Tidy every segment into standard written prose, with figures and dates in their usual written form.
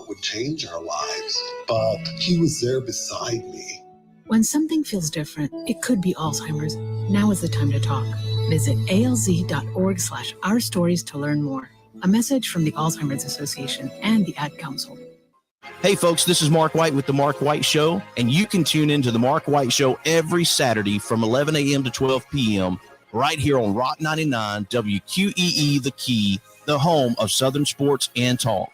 would change our lives, but he was there beside me. When something feels different, it could be Alzheimer's. Now is the time to talk. Visit alz.org/ourstories to learn more. A message from the Alzheimer's Association and the Ad Council. Hey folks, this is Mark White with The Mark White Show, and you can tune into The Mark White Show every Saturday from 11 a.m. to 12 p.m. right here on Rock 99 WQEE The Key, the home of Southern sports and talk.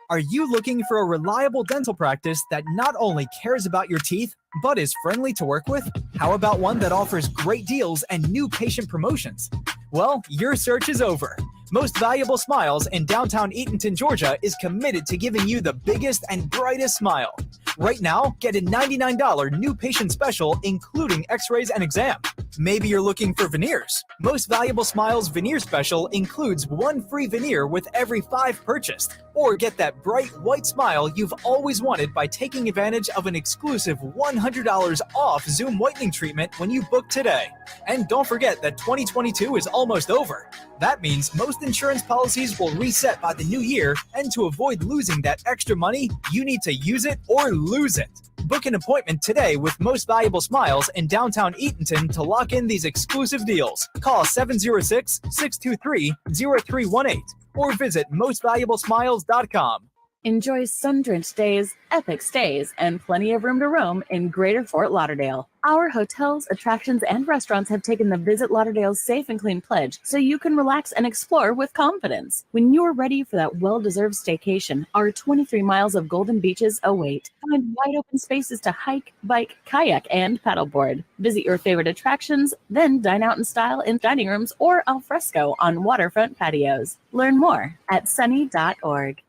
Are you looking for a reliable dental practice that not only cares about your teeth, but is friendly to work with? How about one that offers great deals and new patient promotions? Well, your search is over. Most Valuable Smiles in downtown Eatonton, Georgia is committed to giving you the biggest and brightest smile. Right now, get a $99 new patient special, including x-rays and exam. Maybe you're looking for veneers. Most Valuable Smiles veneer special includes one free veneer with every 5 purchased. Or get that bright white smile you've always wanted by taking advantage of an exclusive $100 off Zoom whitening treatment when you book today. And don't forget that 2022 is almost over. That means most insurance policies will reset by the new year, and to avoid losing that extra money, you need to use it or lose it. Book an appointment today with Most Valuable Smiles in downtown Eatonton to lock in these exclusive deals. Call 706-623-0318 or visit mostvaluablesmiles.com. Enjoy sun-drenched days, epic stays, and plenty of room to roam in Greater Fort Lauderdale. Our hotels, attractions, and restaurants have taken the Visit Lauderdale's Safe and Clean pledge so you can relax and explore with confidence. When you're ready for that well-deserved staycation, our 23 miles of golden beaches await. Find wide open spaces to hike, bike, kayak, and paddleboard. Visit your favorite attractions, then dine out in style in dining rooms or al fresco on waterfront patios. Learn more at sunny.org.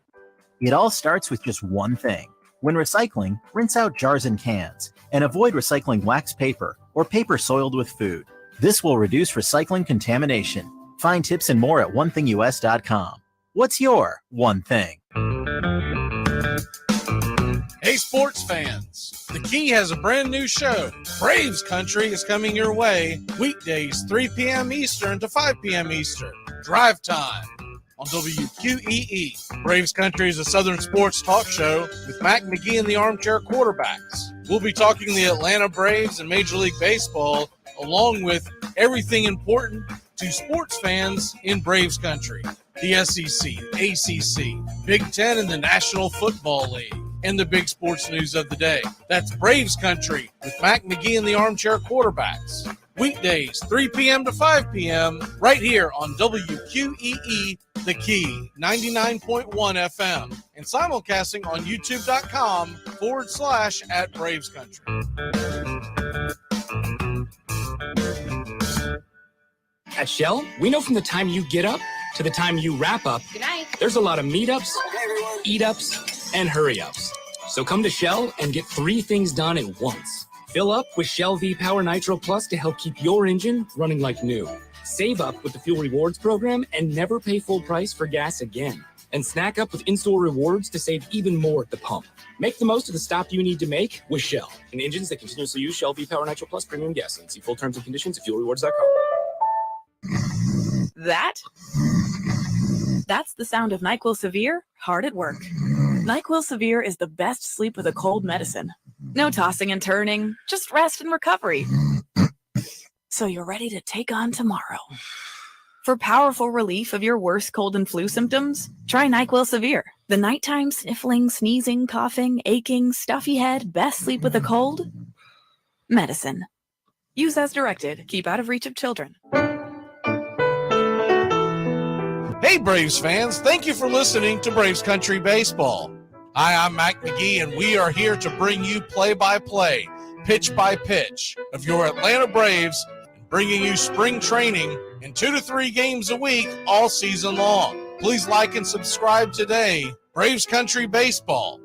It all starts with just one thing. When recycling, rinse out jars and cans, and avoid recycling wax paper or paper soiled with food. This will reduce recycling contamination. Find tips and more at onethingus.com. What's your one thing? Hey sports fans, The Key has a brand new show. Braves Country is coming your way weekdays 3 p.m. Eastern to 5 p.m. Eastern. Drive time on WQEE. Braves Country is a Southern sports talk show with Mac McGee and the Armchair Quarterbacks. We'll be talking the Atlanta Braves and Major League Baseball, along with everything important to sports fans in Braves Country. The SEC, ACC, Big Ten, and the National Football League, and the big sports news of the day. That's Braves Country with Mac McGee and the Armchair Quarterbacks. Weekdays, 3 p.m. to 5 p.m. right here on WQEE The Key, 99.1 FM, and simulcasting on youtube.com/@BravesCountry. At Shell, we know from the time you get up to the time you wrap up, good night, there's a lot of meetups, eat-ups, and hurry-ups. So come to Shell and get 3 things done at once. Fill up with Shell V-Power Nitro Plus to help keep your engine running like new. Save up with the Fuel Rewards program and never pay full price for gas again. And snack up with in-store rewards to save even more at the pump. Make the most of the stop you need to make with Shell and engines that continuously use Shell V-Power Nitro Plus premium gasoline. See full terms and conditions at fuelrewards.com. That's the sound of NyQuil Severe hard at work. NyQuil Severe is the best sleep with a cold medicine. No tossing and turning, just rest and recovery. So you're ready to take on tomorrow. For powerful relief of your worst cold and flu symptoms, try NyQuil Severe. The nighttime sniffling, sneezing, coughing, aching, stuffy head, best sleep with a cold medicine. Use as directed. Keep out of reach of children. Hey Braves fans, thank you for listening to Braves Country Baseball. Hi, I'm Mac McGee, and we are here to bring you play-by-play, pitch-by-pitch of your Atlanta Braves, and bringing you spring training and 2 to 3 games a week all season long. Please like and subscribe today. Braves Country Baseball.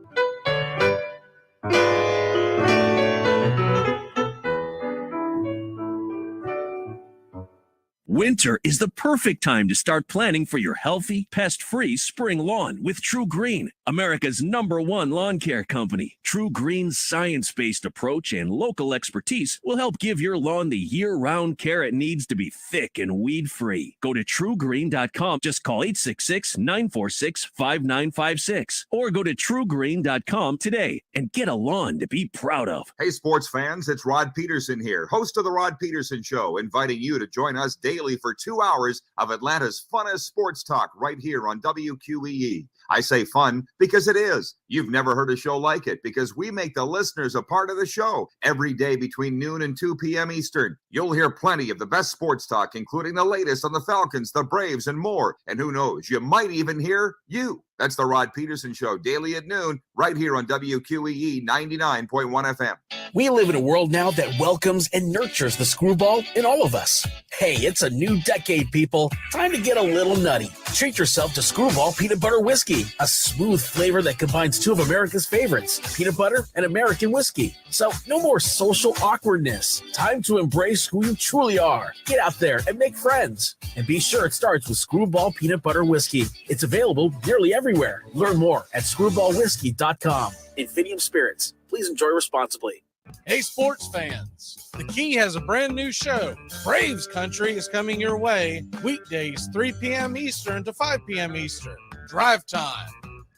Winter is the perfect time to start planning for your healthy, pest-free spring lawn with True Green. America's #1 lawn care company, True Green's science-based approach and local expertise will help give your lawn the year-round care it needs to be thick and weed-free. Go to truegreen.com. Just call 866-946-5956 or go to truegreen.com today and get a lawn to be proud of. Hey, sports fans, it's Rod Peterson here, host of The Rod Peterson Show, inviting you to join us daily for 2 hours of Atlanta's funnest sports talk right here on WQEE. I say fun because it is. You've never heard a show like it because we make the listeners a part of the show every day between noon and 2 p.m. Eastern. You'll hear plenty of the best sports talk, including the latest on the Falcons, the Braves, and more. And who knows, you might even hear you. That's the Rod Peterson Show, daily at noon, right here on WQEE 99.1 FM. We live in a world now that welcomes and nurtures the screwball in all of us. Hey, it's a new decade, people. Time to get a little nutty. Treat yourself to Screwball Peanut Butter Whiskey, a smooth flavor that combines two of America's favorites, peanut butter and American whiskey. So no more social awkwardness. Time to embrace who you truly are. Get out there and make friends. And be sure it starts with Screwball Peanut Butter Whiskey. It's available nearly everywhere. Learn more at screwballwhiskey.com. Infinium Spirits. Please enjoy responsibly. Hey, sports fans, the Key has a brand new show. Braves Country is coming your way weekdays 3 p.m. Eastern to 5 p.m. Eastern. Drive time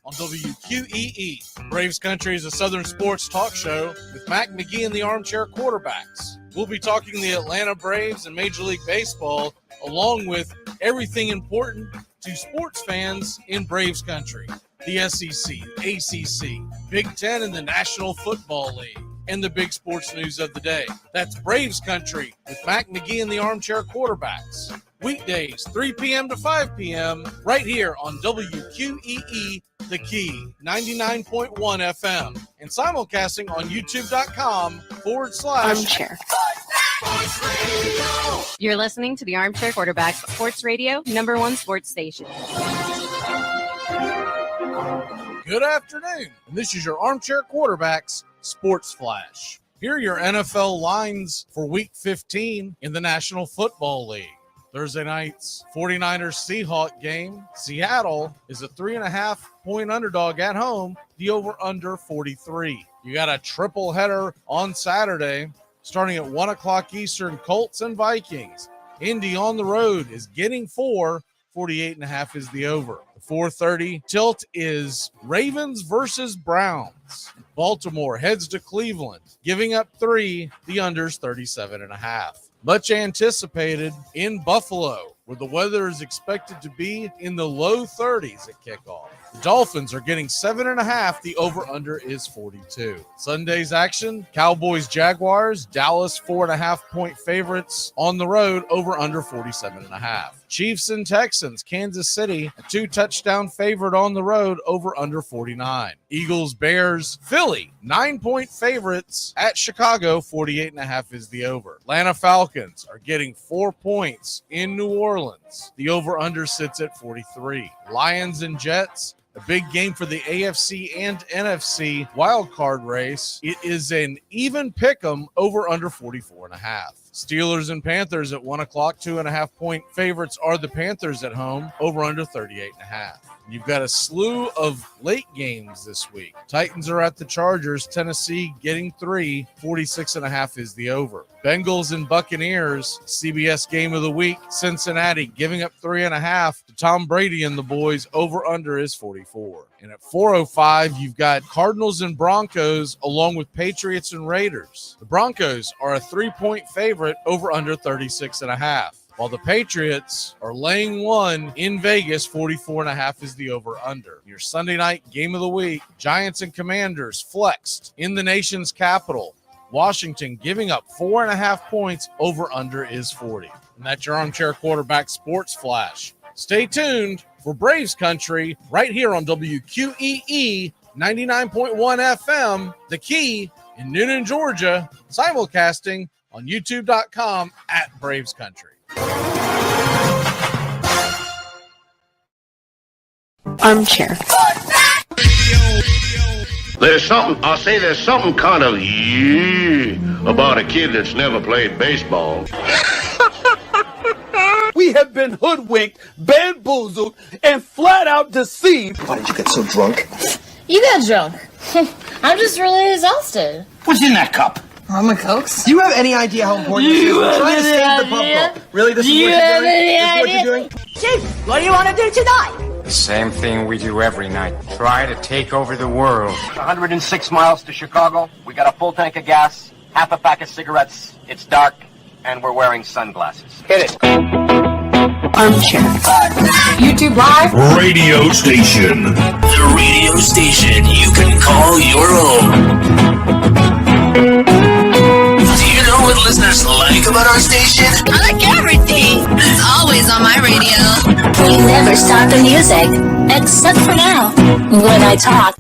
on WQEE. Braves Country is a Southern sports talk show with Mac McGee and the Armchair Quarterbacks. We'll be talking the Atlanta Braves and Major League Baseball, along with everything important to sports fans in Braves Country. The SEC, ACC, Big Ten, and the National Football League. And the big sports news of the day. That's Braves Country with Mac McGee and the Armchair Quarterbacks. Weekdays, 3 p.m. to 5 p.m. right here on WQEE, The Key, 99.1 FM. And simulcasting on youtube.com/Armchair. You're listening to the Armchair Quarterbacks Sports Radio, #1 sports station. Good afternoon. And this is your Armchair Quarterbacks Sports Flash. Here are your NFL lines for Week 15 in the National Football League. Thursday night's 49ers-Seahawks game. Seattle is a 3.5-point underdog at home. The over-under 43. You got a triple header on Saturday starting at 1 o'clock Eastern. Colts and Vikings. Indy on the road is getting 4. 48.5 is the over. The 4:30 tilt is Ravens versus Browns. Baltimore heads to Cleveland, giving up 3. The under's 37.5. Much anticipated in Buffalo, where the weather is expected to be in the low 30s at kickoff. The Dolphins are getting 7.5. The over-under is 42. Sunday's action, Cowboys-Jaguars, Dallas 4.5-point favorites on the road, over-under 47.5. Chiefs and Texans, Kansas City, a 2-touchdown favorite on the road, over-under 49. Eagles-Bears, Philly, 9-point favorites at Chicago, 48.5 is the over. Atlanta Falcons are getting 4 points in New Orleans. The over-under sits at 43. Lions and Jets, a big game for the AFC and NFC wildcard race. It is an even pick'em, over under 44.5. Steelers and Panthers at 1 o'clock, 2.5-point favorites are the Panthers at home, over under 38.5. You've got a slew of late games this week. Titans are at the Chargers. Tennessee getting 3. 46.5 is the over. Bengals and Buccaneers, CBS game of the week. Cincinnati giving up 3.5 to Tom Brady and the boys. Over under is 44. And at 4:05, you've got Cardinals and Broncos along with Patriots and Raiders. The Broncos are a 3-point favorite, over under 36.5. While the Patriots are laying 1 in Vegas, 44.5 is the over-under. Your Sunday night game of the week, Giants and Commanders flexed in the nation's capital. Washington giving up 4.5 points, over-under is 40. And that's your Armchair Quarterback Sports Flash. Stay tuned for Braves Country right here on WQEE 99.1 FM, The Key in Newnan, Georgia, simulcasting on youtube.com @Braves Country. Armchair. There's something kind of about a kid that's never played baseball. We have been hoodwinked, bamboozled, and flat out deceived. Why did you get so drunk? You got drunk. I'm just really exhausted. What's in that cup? I'm a Cokes. Do you have any idea how important this is? We're trying to save the pub goal. Really? This is what you're doing? This is what you're doing? Chief, what do you want to do tonight? The same thing we do every night. Try to take over the world. 106 miles to Chicago. We got a full tank of gas, half a pack of cigarettes. It's dark, and we're wearing sunglasses. Hit it. Armchair. YouTube Live. Radio station. The radio station you can call your own. Do you know what listeners like about our station? I like everything. It's always on my radio. We never stop the music, except for now, when I talk.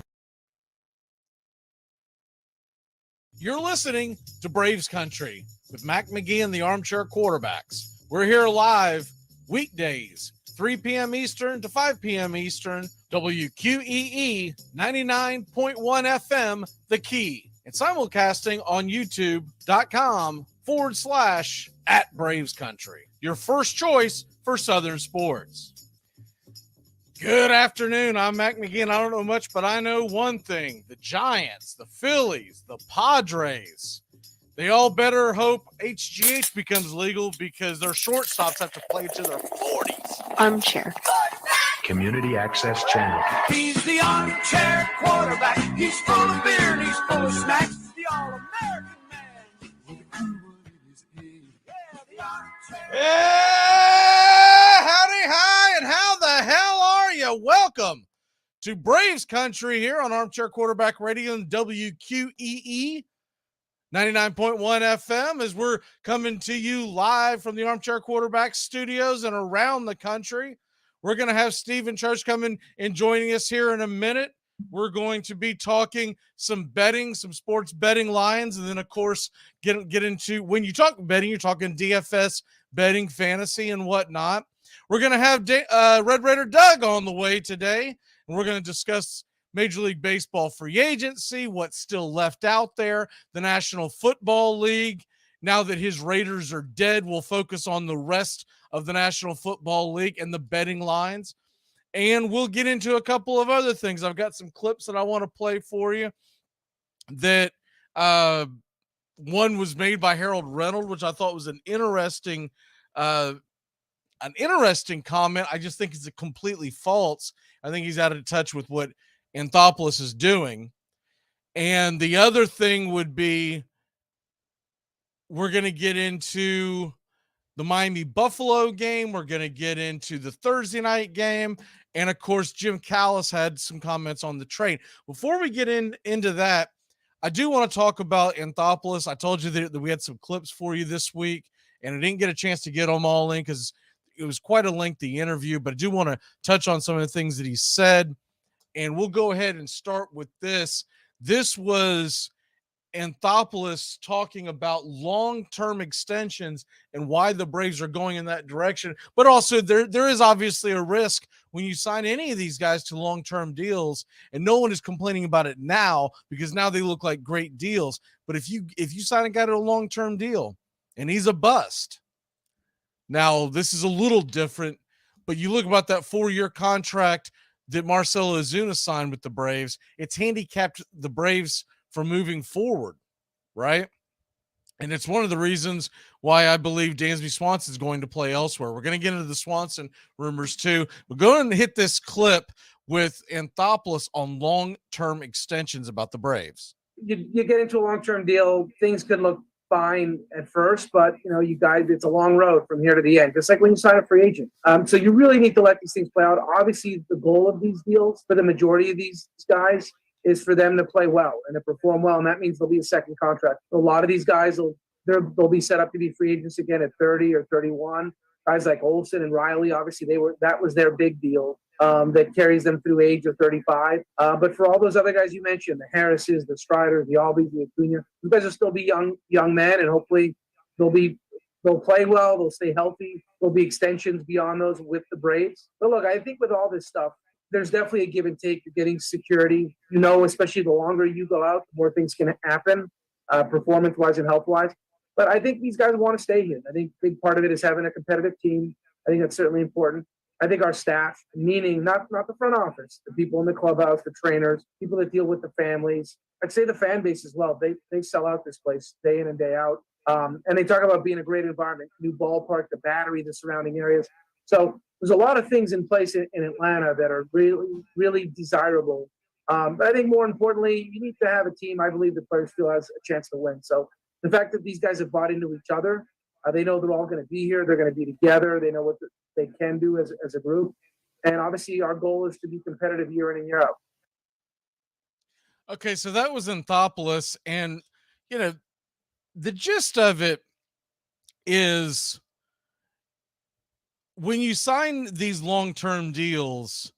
You're listening to Braves Country with Mac McGee and the Armchair Quarterbacks. We're here live weekdays, 3 p.m. Eastern to 5 p.m. Eastern, WQEE 99.1 FM, The Key, and simulcasting on YouTube.com/@Braves Country. Your first choice for Southern sports. Good afternoon. I'm Mac McGee, and I don't know much, but I know one thing. The Giants, the Phillies, the Padres, they all better hope HGH becomes legal because their shortstops have to play to their 40s. Armchair. Community Access Channel. He's the armchair quarterback. He's full of beer and he's full of snacks. The all-American man with a cool one in his head. Yeah, the armchair. Yeah, howdy, hi, and how the hell are you? Welcome to Braves Country here on Armchair Quarterback Radio and WQEE 99.1 FM as we're coming to you live from the Armchair Quarterback studios and around the country. We're going to have Stephen Church coming and joining us here in a minute. We're going to be talking some betting, some sports betting lines, and then, of course, get into, when you talk betting, you're talking DFS betting, fantasy, and whatnot. We're going to have Red Raider Doug on the way today, and we're going to discuss Major League Baseball free agency, what's still left out there, the National Football League. Now that his Raiders are dead, we'll focus on the rest of the National Football League and the betting lines. And we'll get into a couple of other things. I've got some clips that I want to play for you that one was made by Harold Reynolds, which I thought was an interesting comment. I just think it's completely false. I think he's out of touch with what Anthopoulos is doing. And the other thing would be, we're going to get into the Miami Buffalo game. We're going to get into the Thursday night game. And of course, Jim Callis had some comments on the trade. Before we get into that, I do want to talk about Anthopoulos. I told you that we had some clips for you this week, and I didn't get a chance to get them all in because it was quite a lengthy interview, but I do want to touch on some of the things that he said. And we'll go ahead and start with this. This was Anthopoulos talking about long-term extensions and why the Braves are going in that direction. But also there is obviously a risk when you sign any of these guys to long-term deals, and no one is complaining about it now because now they look like great deals. But if you sign a guy to a long-term deal and he's a bust, now this is a little different, but you look about that 4-year contract that Marcelo Ozuna signed with the Braves, it's handicapped the Braves from moving forward, right? And it's one of the reasons why I believe Dansby Swanson is going to play elsewhere. We're going to get into the Swanson rumors too. We're going to hit this clip with Anthopoulos on long-term extensions about the Braves. You get into a long-term deal, things could look fine at first, but you guys, it's a long road from here to the end, just like when you sign a free agent. So you really need to let these things play out. Obviously, the goal of these deals for the majority of these guys is for them to play well and to perform well, and that means there'll be a second contract. A lot of these guys they'll be set up to be free agents again at 30 or 31. Guys like Olsen and Riley, obviously that was their big deal that carries them through age of 35. But for all those other guys you mentioned, the Harrises, the Striders, the Albies, the Acuna, you guys will still be young men, and hopefully they'll play well, they'll stay healthy. There'll be extensions beyond those with the Braves. But look, I think with all this stuff, there's definitely a give and take. You're getting security, especially the longer you go out, the more things can happen, performance-wise and health-wise. But I think these guys want to stay here. I think a big part of it is having a competitive team. I think that's certainly important. I think our staff, meaning not the front office, the people in the clubhouse, the trainers, people that deal with the families, I'd say the fan base as well. They sell out this place day in and day out. And they talk about being a great environment, new ballpark, the Battery, the surrounding areas. So there's a lot of things in place in Atlanta that are really, really desirable. But I think more importantly, you need to have a team. I believe the players still has a chance to win. So the fact that these guys have bought into each other, they know they're all going to be here. They're going to be together. They know what they can do as a group. And obviously our goal is to be competitive year in and year out. Okay, so that was Anthopoulos, and the gist of it is when you sign these long-term deals,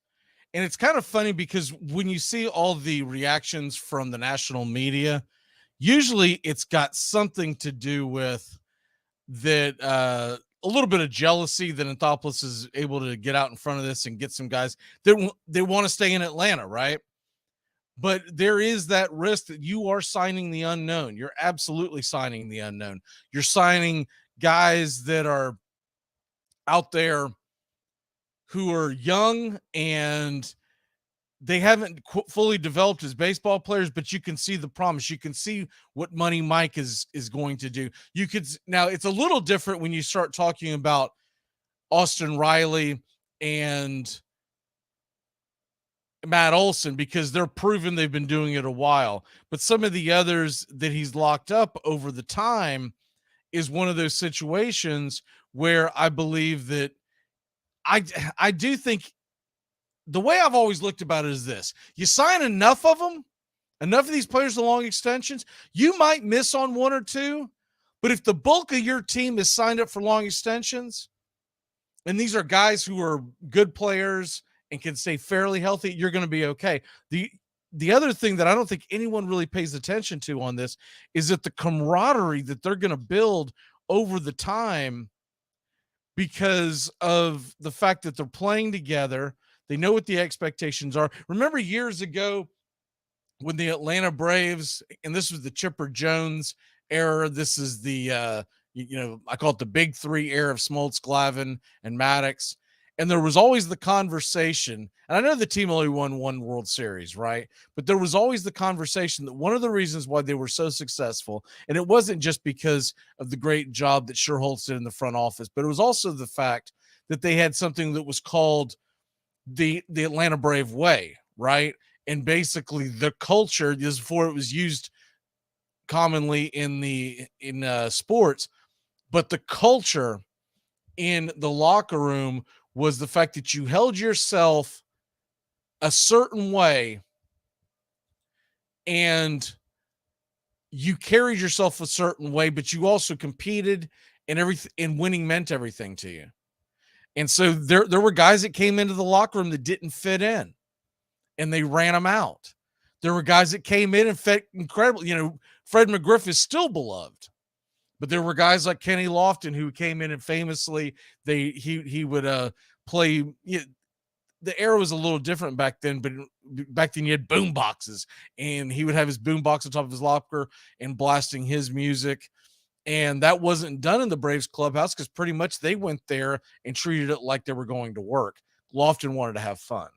and it's kind of funny because when you see all the reactions from the national media, usually it's got something to do with that a little bit of jealousy that Anthopoulos is able to get out in front of this and get some guys that they want to stay in Atlanta, right? But there is that risk that you are signing the unknown. You're absolutely signing the unknown. You're signing guys that are out there who are young and they haven't fully developed as baseball players, but you can see the promise. You can see what Money Mike is going to do. You could now it's a little different when you start talking about Austin Riley and Matt Olson, because they're proven they've been doing it a while. But some of the others that he's locked up over the time is one of those situations where I believe that I do think the way I've always looked about it is this: you sign enough of them, enough of these players to long extensions, you might miss on one or two, but if the bulk of your team is signed up for long extensions, and these are guys who are good players and can stay fairly healthy, you're going to be okay. The other thing that I don't think anyone really pays attention to on this is that the camaraderie that they're going to build over the time, because of the fact that they're playing together, they know what the expectations are. Remember years ago when the Atlanta Braves, and this was the Chipper Jones era, this is the I call it the big three era of Smoltz, Glavine, and Maddox. And there was always the conversation, and I know the team only won one World Series, right? But there was always the conversation that one of the reasons why they were so successful, and it wasn't just because of the great job that Sherholtz did in the front office, but it was also the fact that they had something that was called the Atlanta Brave way, right? And basically the culture, this before it was used commonly in sports, but the culture in the locker room was the fact that you held yourself a certain way and you carried yourself a certain way, but you also competed, and everything, and winning meant everything to you. And so there were guys that came into the locker room that didn't fit in, and they ran them out. There were guys that came in and fit incredible. Fred McGriff is still beloved, but there were guys like Kenny Lofton who came in and famously he would play. The era was a little different back then, but back then you had boom boxes, and he would have his boom box on top of his locker and blasting his music. And that wasn't done in the Braves clubhouse because pretty much they went there and treated it like they were going to work. Lofton wanted to have fun.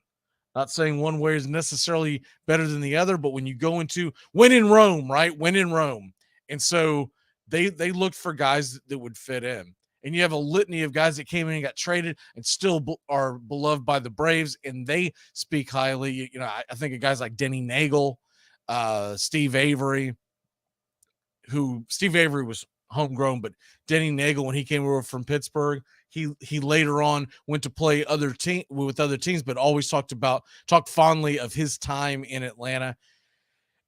Not saying one way is necessarily better than the other, but when you go into when in Rome, right? When in Rome. And so they looked for guys that would fit in. And you have a litany of guys that came in and got traded and still are beloved by the Braves, and they speak highly. I think of guys like Denny Nagel, Steve Avery, who Steve Avery was homegrown, but Denny Nagel, when he came over from Pittsburgh, he later on went to play with other teams, but always talked fondly of his time in Atlanta.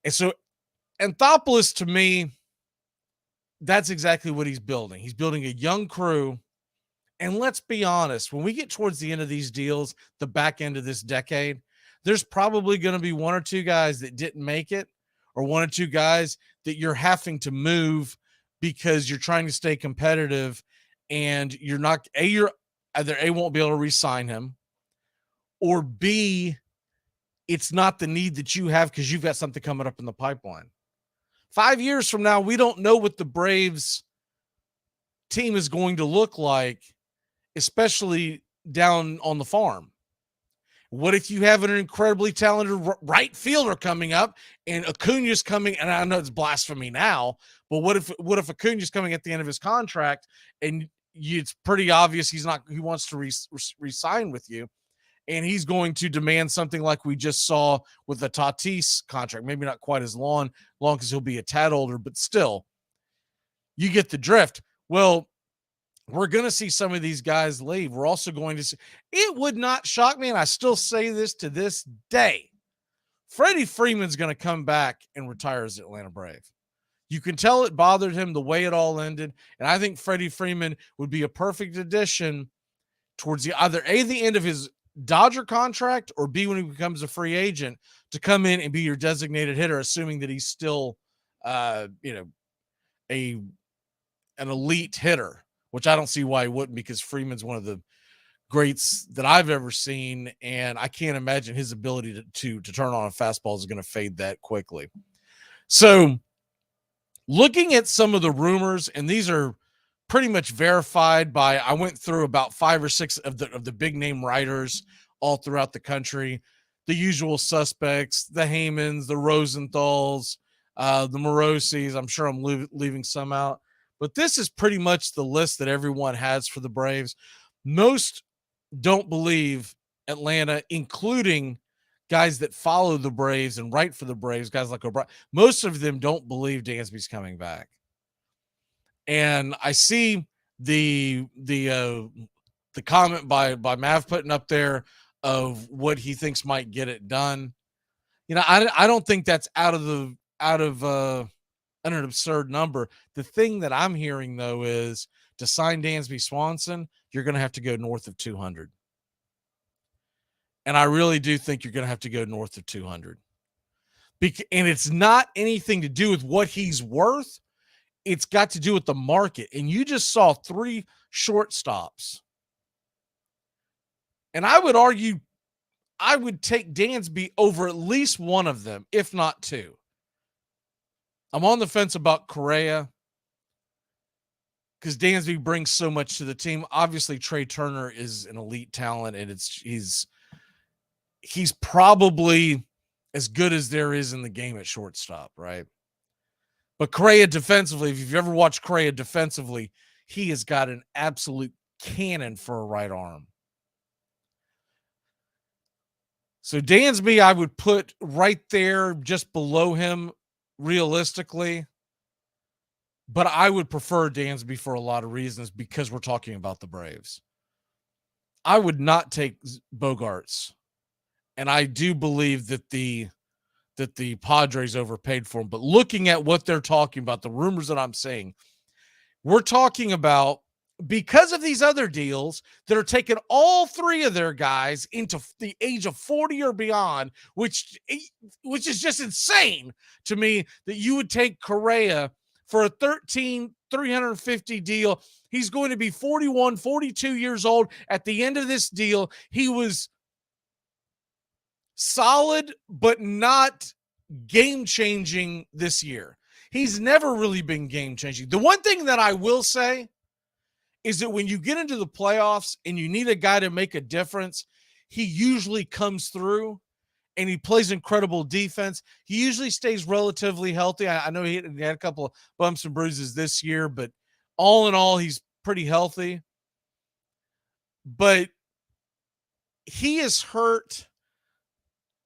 And so Anthopoulos, to me, that's exactly what he's building. He's building a young crew. And let's be honest, when we get towards the end of these deals, the back end of this decade, there's probably going to be one or two guys that didn't make it, or one or two guys that you're having to move because you're trying to stay competitive, and you're either A, won't be able to re-sign him, or B, it's not the need that you have because you've got something coming up in the pipeline. 5 years from now, we don't know what the Braves team is going to look like, especially down on the farm? What if you have an incredibly talented right fielder coming up and Acuna's coming, and I know it's blasphemy now, but what if Acuna's coming at the end of his contract and it's pretty obvious he wants to re-sign with you, and he's going to demand something like we just saw with the Tatis contract, maybe not quite as long because he'll be a tad older, but still, you get the drift. Well, we're going to see some of these guys leave. We're also going to see, it would not shock me, and I still say this to this day, Freddie Freeman's going to come back and retire as Atlanta Brave. You can tell it bothered him the way it all ended, and I think Freddie Freeman would be a perfect addition towards either A, the end of his Dodger contract, or B, when he becomes a free agent, to come in and be your designated hitter, assuming that he's still, an elite hitter, which I don't see why he wouldn't, because Freeman's one of the greats that I've ever seen, and I can't imagine his ability to turn on a fastball is going to fade that quickly. So, looking at some of the rumors, and these are pretty much verified by, I went through about 5 or 6 of the big name writers all throughout the country, the usual suspects, the Heymans, the Rosenthals, the Morosi's. I'm sure I'm leaving some out, but this is pretty much the list that everyone has for the Braves. Most don't believe Atlanta, including guys that follow the Braves and write for the Braves, guys like O'Brien. Most of them don't believe Dansby's coming back. And I see the comment by Mav putting up there of what he thinks might get it done. I don't think that's out of an absurd number. The thing that I'm hearing, though, is to sign Dansby Swanson, you're going to have to go north of 200. And I really do think you're going to have to go north of 200. And it's not anything to do with what he's worth. It's got to do with the market. And you just saw 3 shortstops. And I would argue I would take Dansby over at least one of them, if not 2. I'm on the fence about Correa because Dansby brings so much to the team. Obviously, Trey Turner is an elite talent, and he's probably as good as there is in the game at shortstop, right? But Correa defensively, if you've ever watched Correa defensively, he has got an absolute cannon for a right arm. So Dansby, I would put right there just below him realistically. But I would prefer Dansby for a lot of reasons because we're talking about the Braves. I would not take Bogarts. And I do believe that the Padres overpaid for him. But looking at what they're talking about, the rumors that I'm seeing, we're talking about, because of these other deals that are taking all 3 of their guys into the age of 40 or beyond, which is just insane to me that you would take Correa for a $13,350 deal. He's going to be 41, 42 years old at the end of this deal. He was solid, but not game-changing this year. He's never really been game-changing. The one thing that I will say is that when you get into the playoffs and you need a guy to make a difference, he usually comes through and he plays incredible defense. He usually stays relatively healthy. I know he had a couple of bumps and bruises this year, but all in all, he's pretty healthy. But he is hurt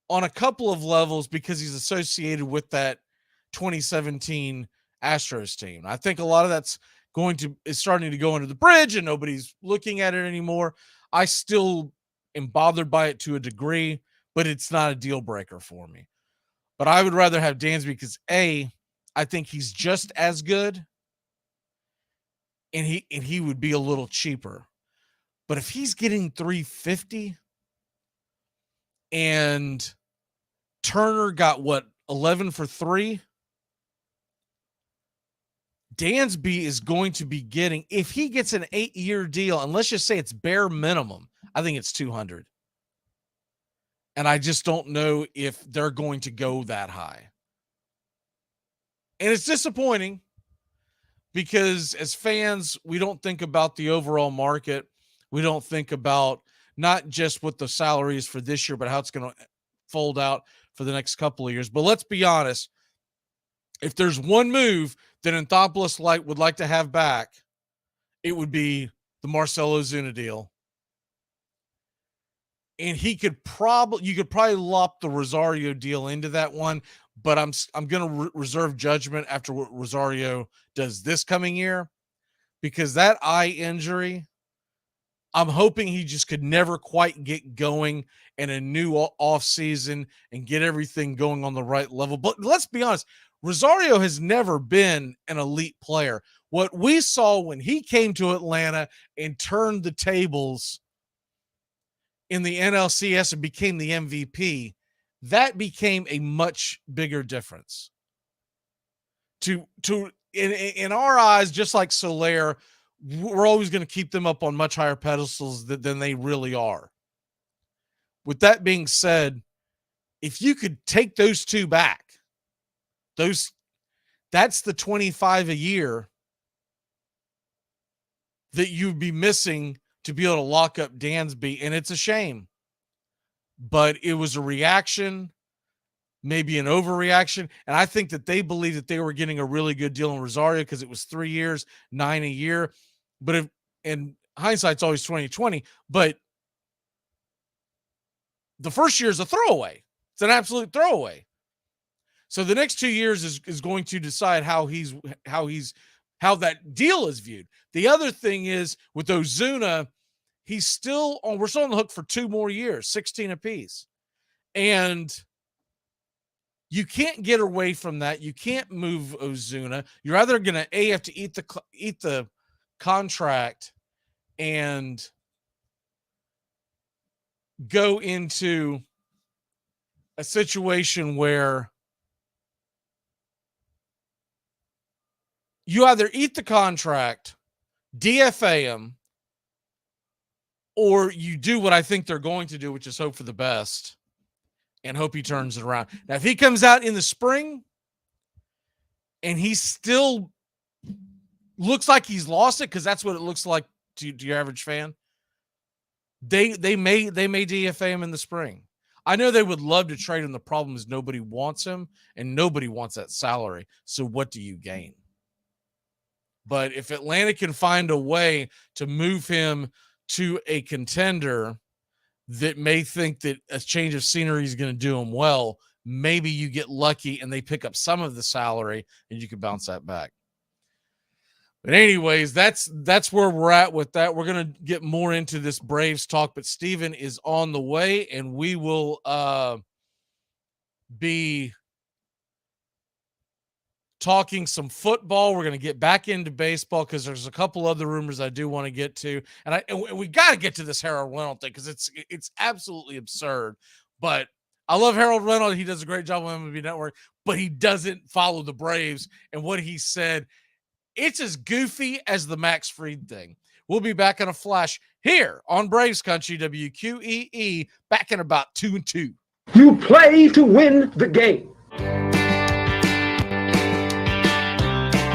on a couple of levels because he's associated with that 2017 Astros team. I think a lot of that's is starting to go under the bridge and nobody's looking at it anymore. I still am bothered by it to a degree, but it's not a deal breaker for me. But I would rather have Dansby because I think he's just as good and he would be a little cheaper. But if he's getting $350 and Turner got 11 for 3, Dansby is going to be getting, if he gets an 8-year deal, and let's just say it's bare minimum, I think it's 200. And I just don't know if they're going to go that high. And it's disappointing because as fans, we don't think about the overall market. We don't think about not just what the salary is for this year, but how it's going to fold out for the next couple of years. But let's be honest. If there's one move that Anthopoulos would like to have back, it would be the Marcell Ozuna deal. And you could probably lop the Rosario deal into that one, but I'm going to reserve judgment after what Rosario does this coming year, because that eye injury, I'm hoping he just could never quite get going in a new off season and get everything going on the right level. But let's be honest, Rosario has never been an elite player. What we saw when he came to Atlanta and turned the tables in the NLCS and became the MVP, that became a much bigger difference. In our eyes, just like Soler, we're always going to keep them up on much higher pedestals than they really are. With that being said, if you could take those two back, that's the 25 a year that you'd be missing to be able to lock up Dansby. And it's a shame, but it was a reaction, maybe an overreaction. And I think that they believed that they were getting a really good deal on Rosario because it was 3 years, $9 a year. But and hindsight's always 20/20, but the first year is a throwaway. It's an absolute throwaway. So the next 2 years is going to decide how that deal is viewed. The other thing is with Ozuna, we're still on the hook for 2 more years, 16 apiece. And you can't get away from that. You can't move Ozuna. You're either going to have to eat the contract and go into a situation where you either eat the contract, DFA him, or you do what I think they're going to do, which is hope for the best and hope he turns it around. Now, if he comes out in the spring and he still looks like he's lost it, because that's what it looks like to your average fan, they may DFA him in the spring. I know they would love to trade him. The problem is nobody wants him, and nobody wants that salary. So what do you gain? But if Atlanta can find a way to move him to a contender that may think that a change of scenery is going to do him well, maybe you get lucky and they pick up some of the salary and you can bounce that back. But anyways, that's where we're at with that. We're going to get more into this Braves talk, but Steven is on the way, and we will be talking some football. We're going to get back into baseball because there's a couple other rumors I do want to get to. And we got to get to this Harold Reynolds thing because it's absolutely absurd. But I love Harold Reynolds. He does a great job on MLB Network, but he doesn't follow the Braves. And what he said, it's as goofy as the Max Fried thing. We'll be back in a flash here on Braves Country, WQEE, back in about 2 and 2. You play to win the game.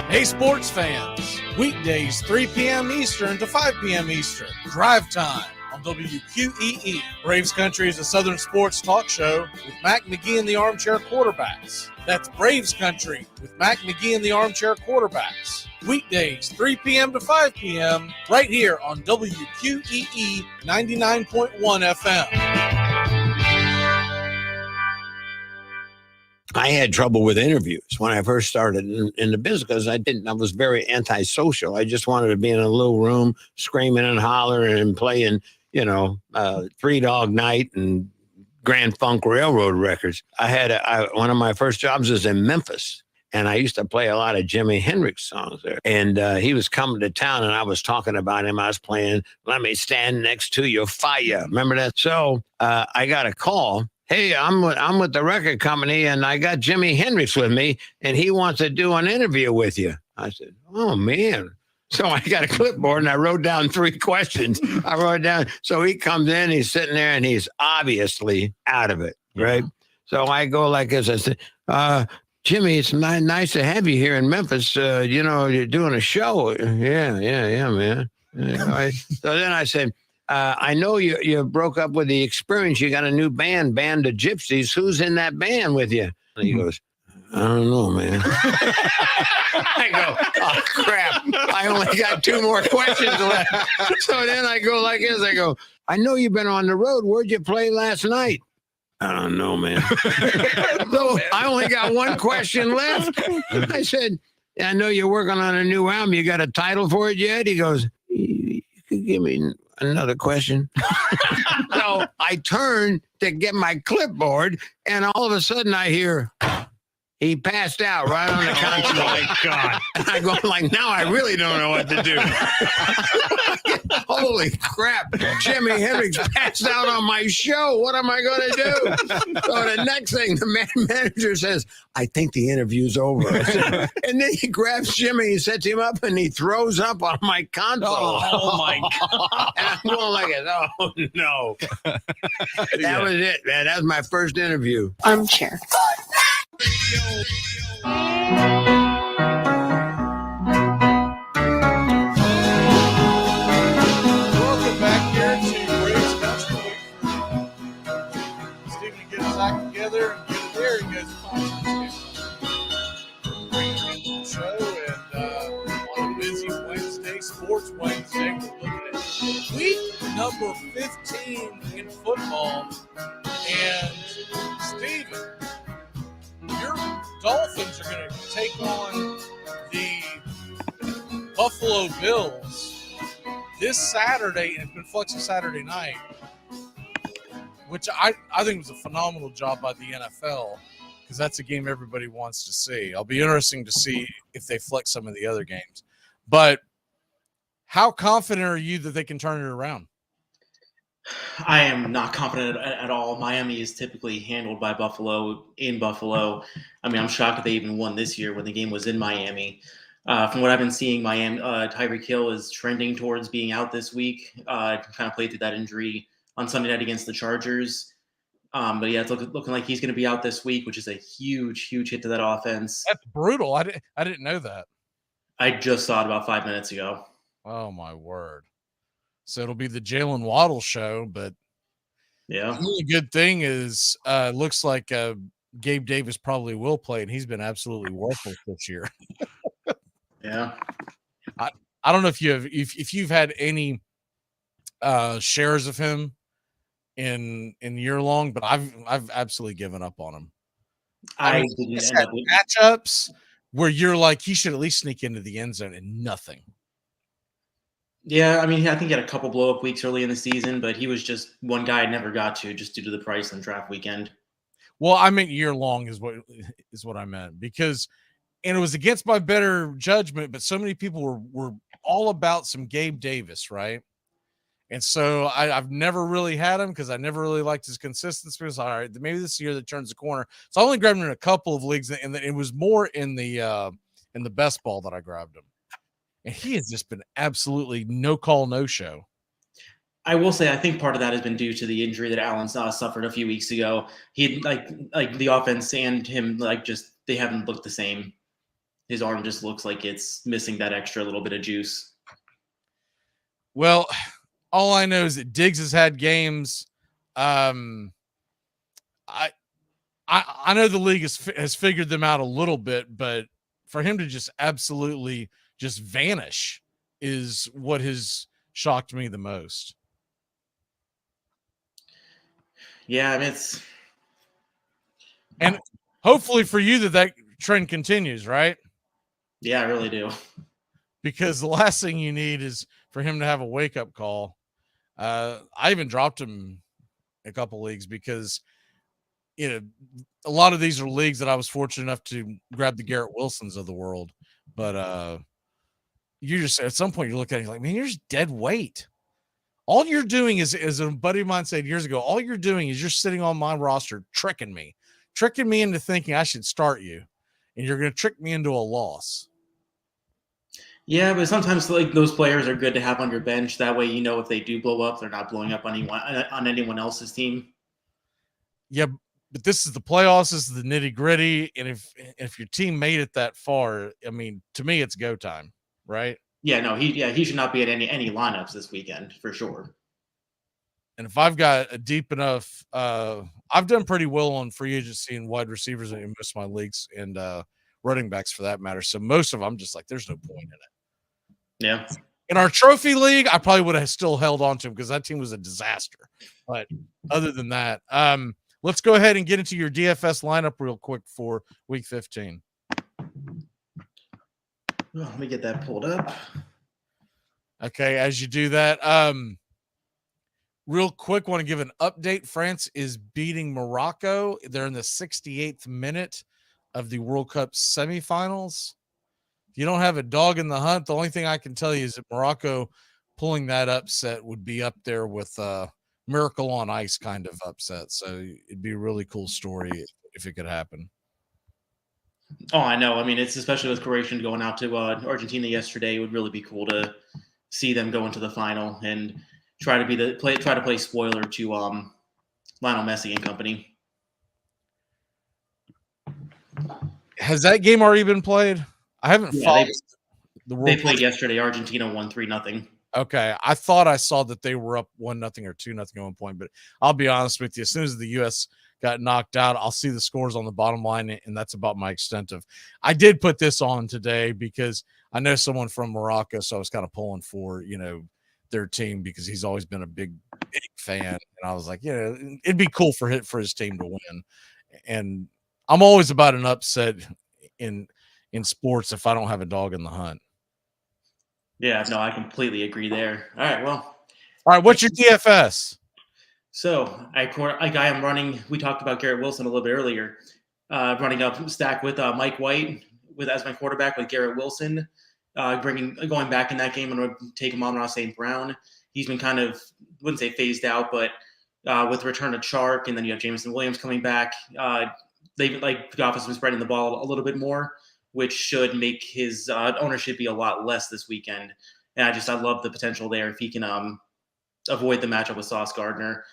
Hey, sports fans. Weekdays, 3 p.m. Eastern to 5 p.m. Eastern. Drive time on WQEE. Braves Country is a Southern sports talk show with Mac McGee and the Armchair Quarterbacks. That's Braves Country with Mac McGee and the Armchair Quarterbacks. Weekdays, 3 p.m. to 5 p.m. right here on WQEE 99.1 FM. I had trouble with interviews when I first started in the business because I was very antisocial. I just wanted to be in a little room screaming and hollering and playing, Three Dog Night and Grand Funk Railroad records. One of my first jobs was in Memphis, and I used to play a lot of Jimi Hendrix songs there. And he was coming to town, and I was talking about him. I was playing "Let Me Stand Next to Your Fire." Remember that? So I got a call. Hey, I'm with the record company, and I got Jimi Hendrix with me, and he wants to do an interview with you. I said, oh, man. So I got a clipboard, and I wrote down 3 questions. I wrote it down. So he comes in, he's sitting there, and he's obviously out of it, right? So I go like this. I said, Jimmy, it's nice to have you here in Memphis. You're doing a show. Yeah, man. So then I said, I know you broke up with the Experience. You got a new band of Gypsies. Who's in that band with you? And he goes, I don't know, man. I go, oh, crap. I only got 2 more questions left. So then I go like this. I go, I know you've been on the road. Where'd you play last night? I don't know, man. So I only got 1 question left. I said, I know you're working on a new album. You got a title for it yet? He goes, you could give me another question. So I turn to get my clipboard, and all of a sudden I hear, he passed out right on the console. Oh, my God. And I go like, now I really don't know what to do. Holy crap. Jimi Hendrix passed out on my show. What am I going to do? So the next thing, the manager says, I think the interview's over. And then he grabs Jimmy, he sets him up, and he throws up on my console. Oh my God. And I'm going like, oh, no. That was it, man. That was my first interview. Armchair. Welcome back here to Braves Country. Stephen to get his act together and get it there. He goes to show and on a busy Wednesday, Sports Wednesday, we're looking at week number 15 in football. And Stephen, your Dolphins are going to take on the Buffalo Bills this Saturday, and it's been flexing Saturday night, which I think was a phenomenal job by the NFL, because that's a game everybody wants to see. I'll be interesting to see if they flex some of the other games. But how confident are you that they can turn it around? I am not confident at all. Miami is typically handled by Buffalo in Buffalo. I mean, I'm shocked that they even won this year when the game was in Miami. From what I've been seeing, Miami Tyreek Hill is trending towards being out this week. Kind of played through that injury on Sunday night against the Chargers. But yeah, it's looking like he's going to be out this week, which is a huge hit to that offense. That's brutal. I didn't know that. I just saw it about 5 minutes ago. Oh my word. So it'll be the Jalen Waddle show, but yeah, the only good thing is looks like Gabe Davis probably will play, and he's been absolutely worthless this year. Yeah, I don't know if you've had any shares of him in year long, but I've absolutely given up on him. I mean, he's had matchups where you're like, he should at least sneak into the end zone, and nothing. Yeah, I mean, I think he had a couple blow-up weeks early in the season, but he was just one guy I never got to just due to the price and draft weekend. Well, I meant year long is what I meant, because, and it was against my better judgment, but so many people were all about some Gabe Davis, right? And so I've never really had him because I never really liked his consistency. It was all right, maybe this year that turns the corner. So I only grabbed him in a couple of leagues, and it was more in the best ball that I grabbed him. And he has just been absolutely no call, no show. I will say, I think part of that has been due to the injury that Allen suffered a few weeks ago. He like the offense and him, they haven't looked the same. His arm just looks like it's missing that extra little bit of juice. Well, all I know is that Diggs has had games. I know the league has figured them out a little bit, but for him to just absolutely just vanish is what has shocked me the most. Yeah, I mean, and hopefully for you that trend continues, right? Yeah, I really do. Because the last thing you need is for him to have a wake-up call. I even dropped him a couple leagues because, a lot of these are leagues that I was fortunate enough to grab the Garrett Wilsons of the world. But you just, at some point, you look at it like, man, you're just dead weight. All you're doing is, as a buddy of mine said years ago, all you're doing is you're sitting on my roster tricking me into thinking I should start you, and you're going to trick me into a loss. Yeah, but sometimes those players are good to have on your bench. That way, if they do blow up, they're not blowing up on anyone else's team. Yeah, but this is the playoffs. This is the nitty gritty. And if your team made it that far, I mean, to me, it's go time, right? Yeah, no, he should not be at any lineups this weekend for sure. And if I've got a deep enough, I've done pretty well on free agency and wide receivers in most of my leagues and running backs for that matter. So most of them, I'm just like, there's no point in it. Yeah. In our trophy league, I probably would have still held on to him because that team was a disaster. But other than that, let's go ahead and get into your DFS lineup real quick for week 15. Let me get that pulled up. Okay, as you do that, real quick, want to give an update. France is beating Morocco. They're in the 68th minute of the World Cup semifinals. If you don't have a dog in the hunt, the only thing I can tell you is that Morocco pulling that upset would be up there with Miracle on Ice kind of upset. So it'd be a really cool story if it could happen. Oh, I know. I mean, it's especially with Croatia going out to Argentina yesterday. It would really be cool to see them go into the final and try to play spoiler to Lionel Messi and company. Has that game already been played? I haven't followed the World They played yesterday. Argentina won 3-0. Okay, I thought I saw that they were up 1-0 or 2-0 at one point, but I'll be honest with you. As soon as the U.S. got knocked out, I'll see the scores on the bottom line, and that's about my extent of. I did put this on today because I know someone from Morocco, so I was kind of pulling for their team because he's always been a big fan, and I was like, it'd be cool for his team to win, and I'm always about an upset in sports if I don't have a dog in the hunt. Yeah, no, I completely agree there. All right, what's your DFS? So I am running. We talked about Garrett Wilson a little bit earlier. Running up stack with Mike White as my quarterback with Garrett Wilson. Going back in that game and take him on Ross St. Brown. He's been kind of, wouldn't say phased out, but with the return of Chark, and then you have Jameson Williams coming back. The Goff has been spreading the ball a little bit more, which should make his ownership be a lot less this weekend. And I love the potential there if he can avoid the matchup with Sauce Gardner.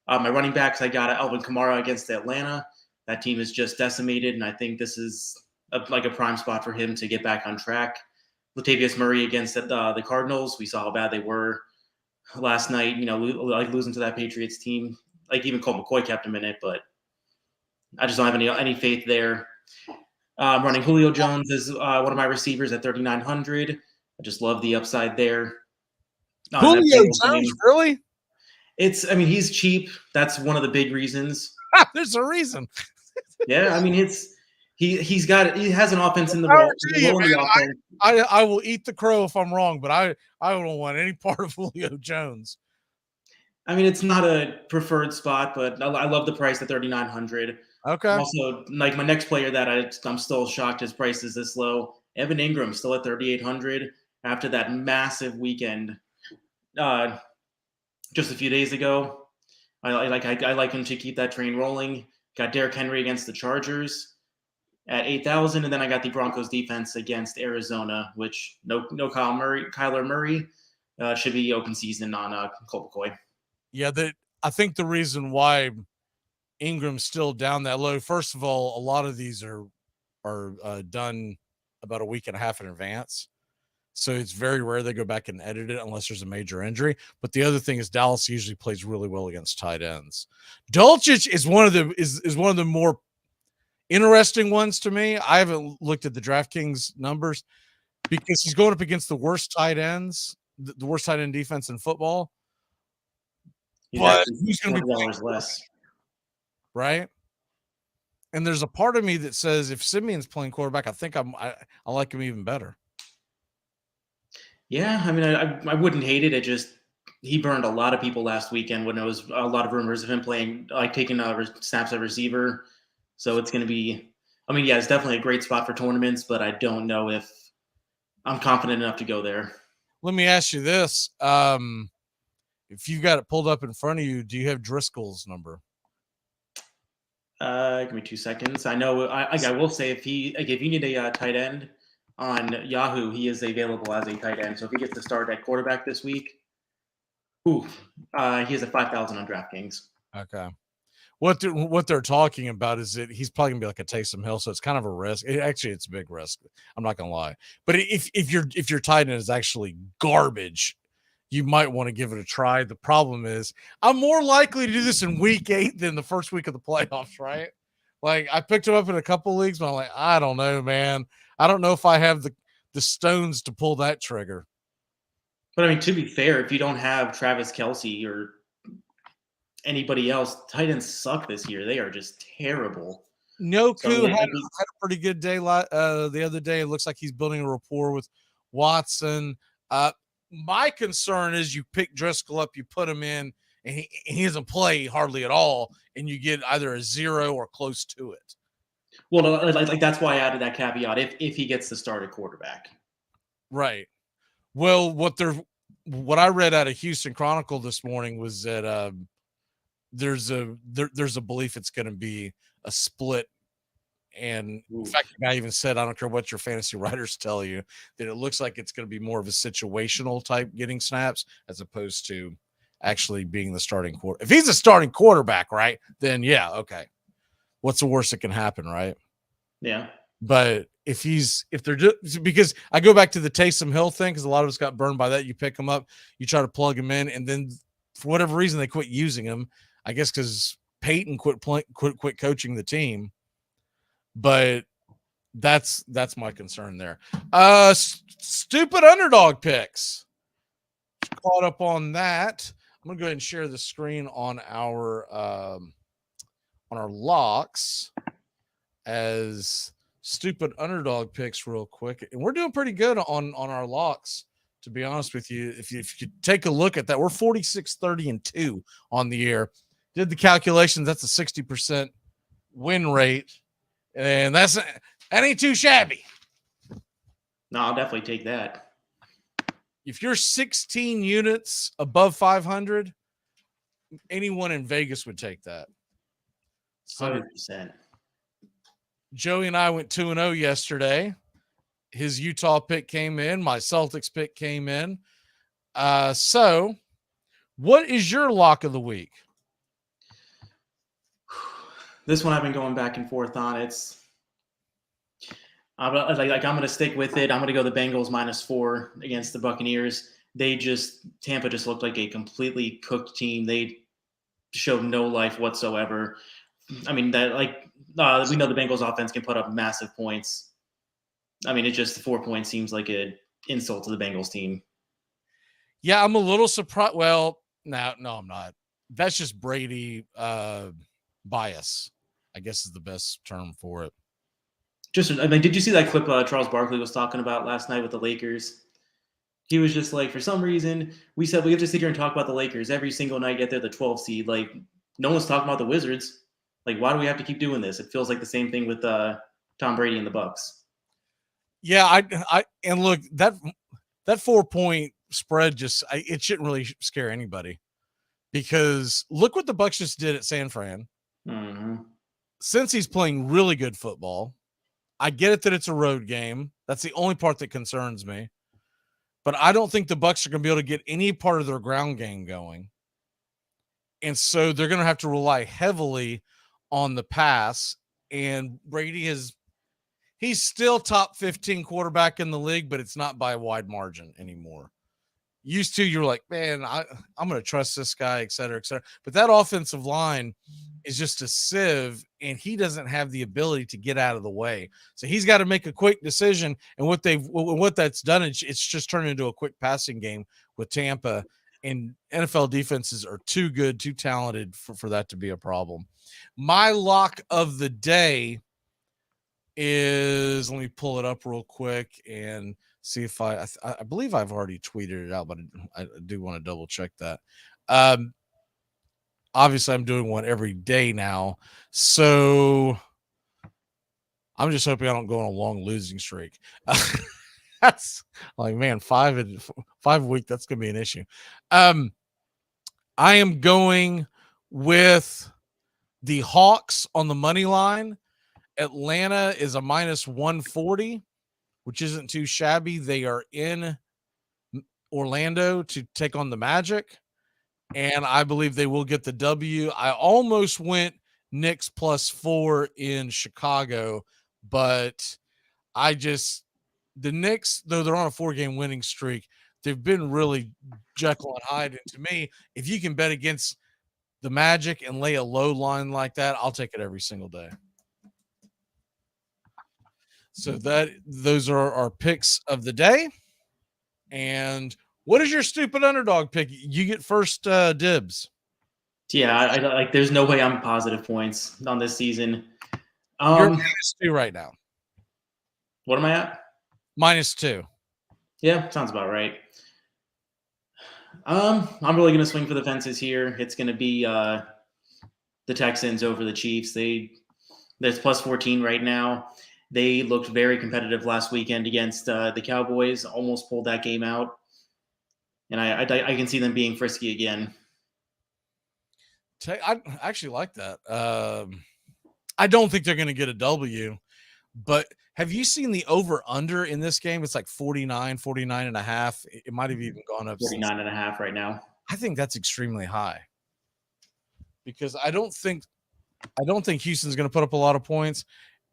My running backs, I got Alvin Kamara against Atlanta. That team is just decimated, and I think this is a prime spot for him to get back on track. Latavius Murray against the Cardinals. We saw how bad they were last night, losing to that Patriots team. Even Colt McCoy kept him in it, but I just don't have any faith there. Running Julio Jones as one of my receivers at 3,900. I just love the upside there. Julio Jones, really? He's cheap. That's one of the big reasons. There's a reason. Yeah, he has an offense in the ball. I will eat the crow if I'm wrong, but I don't want any part of Julio Jones. It's not a preferred spot, but I love the price at 3,900. Okay. Also, my next player that I'm still shocked his price is this low. Evan Ingram still at 3,800 after that massive weekend just a few days ago. I like him to keep that train rolling. Got Derrick Henry against the Chargers at 8,000, and then I got the Broncos defense against Arizona, which no Kyler Murray should be open season on Colt McCoy. Yeah, I think the reason why Ingram's still down that low. First of all, a lot of these are done about a week and a half in advance. So it's very rare they go back and edit it unless there's a major injury. But the other thing is Dallas usually plays really well against tight ends. Dulcich is one of the more interesting ones to me. I haven't looked at the DraftKings numbers because he's going up against the worst tight ends, the worst tight end defense in football. But he's going to be playing less. Right? And there's a part of me that says if Simeon's playing quarterback, I think I like him even better. Yeah, I wouldn't hate it. He burned a lot of people last weekend when there was a lot of rumors of him playing, taking snaps at receiver. So it's going to be, it's definitely a great spot for tournaments, but I don't know if I'm confident enough to go there. Let me ask you this. If you've got it pulled up in front of you, do you have Driscoll's number? Give me 2 seconds. I know. I will say if you need a tight end on Yahoo, he is available as a tight end. So if he gets to start at quarterback this week, he is at 5,000 on DraftKings. Okay. What they're talking about is that he's probably gonna be like a Taysom Hill, so it's kind of a risk. Actually, it's a big risk. I'm not gonna lie. But if your tight end is actually garbage, you might want to give it a try. The problem is I'm more likely to do this in week 8 than the first week of the playoffs, right? Like I picked him up in a couple leagues, but I'm like, I don't know, man. I don't know if I have the stones to pull that trigger. But I mean, to be fair, if you don't have Travis Kelce or anybody else, tight ends suck this year. They are just terrible. Noku had a pretty good day the other day. It looks like he's building a rapport with Watson. My concern is you pick Driscoll up, you put him in, and he doesn't play hardly at all, and you get either a 0 or close to it. Well, like that's why I added that caveat if he gets the starter quarterback. Right. Well, what I read out of Houston Chronicle this morning was that there's a belief it's going to be a split. And in fact, the guy even said, I don't care what your fantasy writers tell you, that it looks like it's going to be more of a situational type getting snaps as opposed to actually being the starting quarterback. If he's a starting quarterback, right, then yeah, okay. What's the worst that can happen, right? Yeah. But if they're just because I go back to the Taysom Hill thing, because a lot of us got burned by that. You pick him up, you try to plug him in, and then for whatever reason they quit using him. I guess because Peyton quit coaching the team. But that's my concern there. Stupid underdog picks. Caught up on that. I'm gonna go ahead and share the screen on our locks as stupid underdog picks real quick. And we're doing pretty good on our locks, to be honest with you. If you take a look at that, we're 46-30-2 on the year. Did the calculations, that's a 60% win rate. And that ain't too shabby. No, I'll definitely take that. If you're 16 units above 500, anyone in Vegas would take that. 100%. Joey and I went 2-0 yesterday. His Utah pick came in. My Celtics pick came in. So what is your lock of the week? This one I've been going back and forth on. I'm going to stick with it. I'm going to go the Bengals -4 against the Buccaneers. Tampa just looked like a completely cooked team. They showed no life whatsoever. I mean, we know the Bengals offense can put up massive points. I mean, the 4 points seems like an insult to the Bengals team. Yeah, I'm a little surprised. Well, no, I'm not. That's just Brady bias, I guess is the best term for it. Did you see that clip Charles Barkley was talking about last night with the Lakers? He was just like, for some reason, we said we have to sit here and talk about the Lakers every single night, yet they're the 12th seed. Like, no one's talking about the Wizards. Like, why do we have to keep doing this? It feels like the same thing with Tom Brady and the Bucks. Yeah, and look, that 4-point spread it shouldn't really scare anybody, because look what the Bucks just did at San Fran. Mm-hmm. Since he's playing really good football, I get it that it's a road game. That's the only part that concerns me. But I don't think the Bucks are going to be able to get any part of their ground game going. And so they're going to have to rely heavily on the pass. And Brady he's still top 15 quarterback in the league, but it's not by a wide margin anymore. Used to, you're like, man, I'm going to trust this guy, et cetera, et cetera. But that offensive line is just a sieve, and he doesn't have the ability to get out of the way. So he's got to make a quick decision. And what that's done, it's just turned into a quick passing game with Tampa. And NFL defenses are too good, too talented for that to be a problem. My lock of the day is, let me pull it up real quick and see if I believe I've already tweeted it out, but I do want to double check that. Obviously I'm doing one every day now, so I'm just hoping I don't go on a long losing streak. That's like, man, 5 a week, that's gonna be an issue. I am going with the Hawks on the money line. Atlanta is a -140, which isn't too shabby. They are in Orlando to take on the Magic, and I believe they will get the W. I almost went Knicks +4 in Chicago, but the Knicks, though they're on a 4-game winning streak, they've been really Jekyll and Hyde. And to me, if you can bet against the Magic and lay a low line like that, I'll take it every single day. So those are our picks of the day. And what is your stupid underdog pick? You get first dibs. Yeah, I like. There's no way I'm positive points on this season. You're -2 right now. What am I at? -2. Yeah, sounds about right. I'm really gonna swing for the fences here. It's gonna be the Texans over the Chiefs. There's +14 right now. They looked very competitive last weekend against the Cowboys. Almost pulled that game out, and I can see them being frisky again. I actually like that. I don't think they're going to get a W, but have you seen the over-under in this game? It's like 49 and a half. It might have even gone up 49 and a half right now. I think that's extremely high because I don't think Houston's going to put up a lot of points,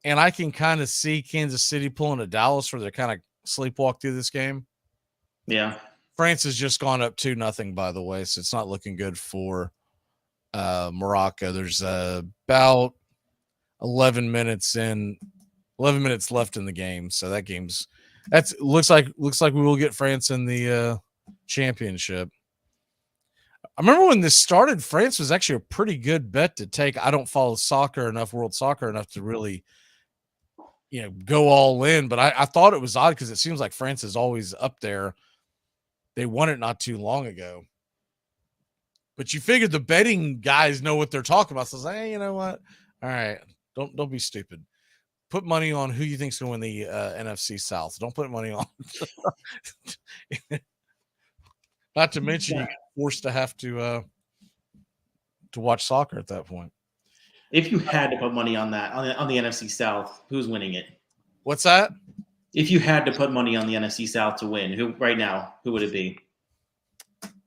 and I can kind of see Kansas City pulling a Dallas where they're kind of sleepwalk through this game. Yeah. France has just gone up 2-0, by the way, so it's not looking good for Morocco. There's about 11 minutes left in the game, so looks like we will get France in the championship. I remember when this started, France was actually a pretty good bet to take. I don't follow world soccer enough to really go all in, but I thought it was odd because it seems like France is always up there. They won it not too long ago. But you figured the betting guys know what they're talking about. So hey, you know what? All right, don't be stupid. Put money on who you think's going to win the NFC South. Don't put money on. Not to mention you get forced to have to watch soccer at that point. If you had to put money on that on the NFC South, who's winning it? What's that? If you had to put money on the NFC South to win, who would it be?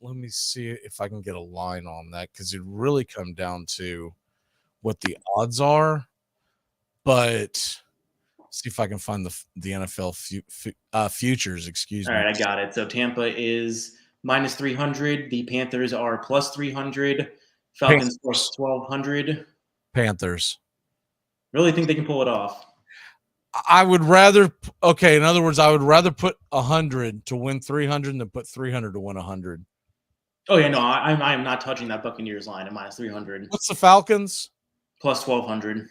Let me see if I can get a line on that because it really come down to what the odds are. But see if I can find the NFL futures. Excuse me. All right, I got it. So Tampa is -300. The Panthers are +300. Falcons +1200. Panthers. Really think they can pull it off? I would rather. Okay, in other words, I would rather put 100 to win 300 than put 300 to win 100. Oh yeah, no, I'm not touching that Buccaneers line at -300. What's the Falcons? +1200.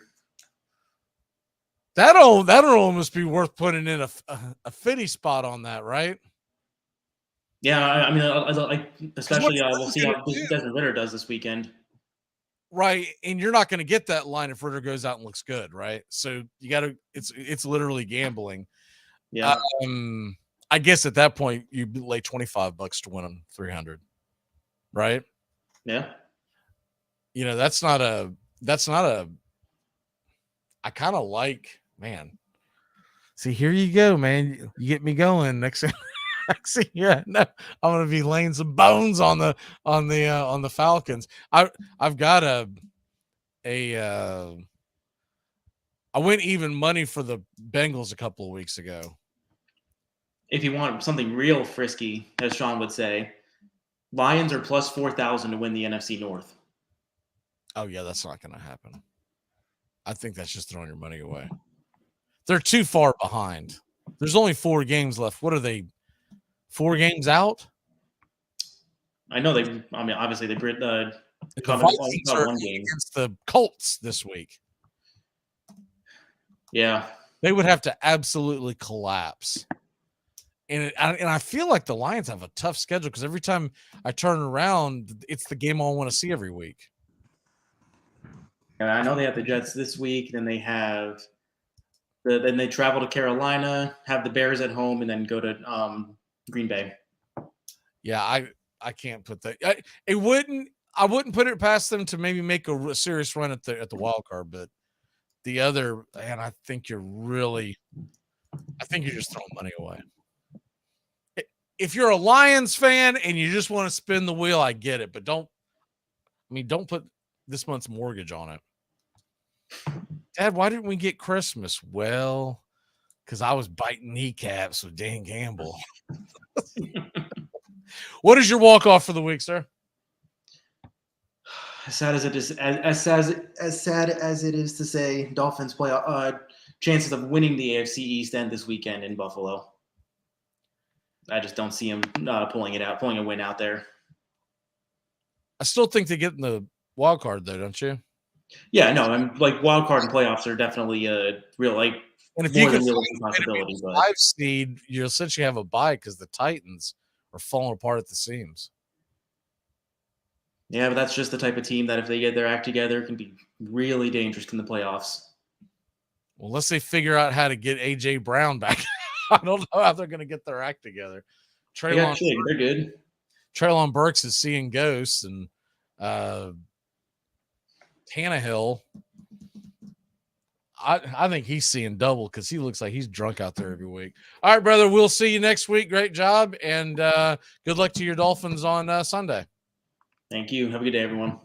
That almost be worth putting in a 50 spot on that, right? Yeah, I mean, especially we'll see how Desmond Ritter does this weekend. Right, and you're not going to get that line if Ritter goes out and looks good, right? So you got to. It's literally gambling. Yeah. I guess at that point you lay $25 to win them 300, right? Yeah. That's not a. I kind of like, man. See, here you go, man. You get me going next. Yeah, no, I'm gonna be laying some bones on the Falcons. I've got I went even money for the Bengals a couple of weeks ago. If you want something real frisky, as Sean would say, Lions are +4,000 to win the NFC North. Oh yeah, that's not gonna happen. I think that's just throwing your money away. They're too far behind. There's only 4 games left. What are they? 4 games out? I know obviously they the Vikings are one game against the Colts this week. Yeah, they would have to absolutely collapse. And I feel like the Lions have a tough schedule because every time I turn around, it's the game I want to see every week. And I know they have the Jets this week. Then they have then they travel to Carolina, have the Bears at home, and then go to Green Bay. Yeah, I can't put that. I wouldn't put it past them to maybe make a serious run at the wild card, but the other, and I think you're just throwing money away. If you're a Lions fan and you just want to spin the wheel, I get it, but don't put this month's mortgage on it. Dad, why didn't we get Christmas? Well, because I was biting kneecaps with Dan Campbell. What is your walk-off for the week, sir? As sad as it is, as sad as it is to say, Dolphins play chances of winning the AFC East end this weekend in Buffalo. I just don't see him pulling a win out there. I still think they get in the wild card, though, don't you? Yeah, no, I'm like wild card and playoffs are definitely a real and if more you than can realistic possibility. But 5 seed, you essentially have a bye because the Titans are falling apart at the seams. yeah, but that's just the type of team that if they get their act together can be really dangerous in the playoffs. Well, unless they figure out how to get A.J. Brown back. I don't know how they're going to get their act together. They're good. Treylon Burks is seeing ghosts, and Tannehill, I think he's seeing double because he looks like he's drunk out there every week. All right, brother, we'll see you next week. Great job, and good luck to your Dolphins on Sunday. Thank you. Have a good day, everyone.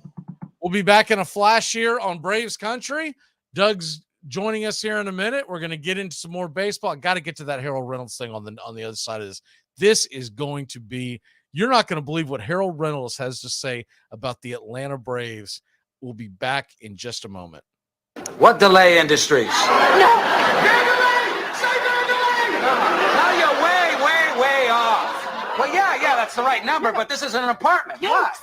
We'll be back in a flash here on Braves Country. Doug's joining us here in a minute. We're going to get into some more baseball. I got to get to that Harold Reynolds thing on the other side of this. This is going to be, you're not going to believe what Harold Reynolds has to say about the Atlanta Braves. We'll be back in just a moment. What delay industries? No! Now you're way off. Well, yeah, that's the right number, but this isn't an apartment. No, What?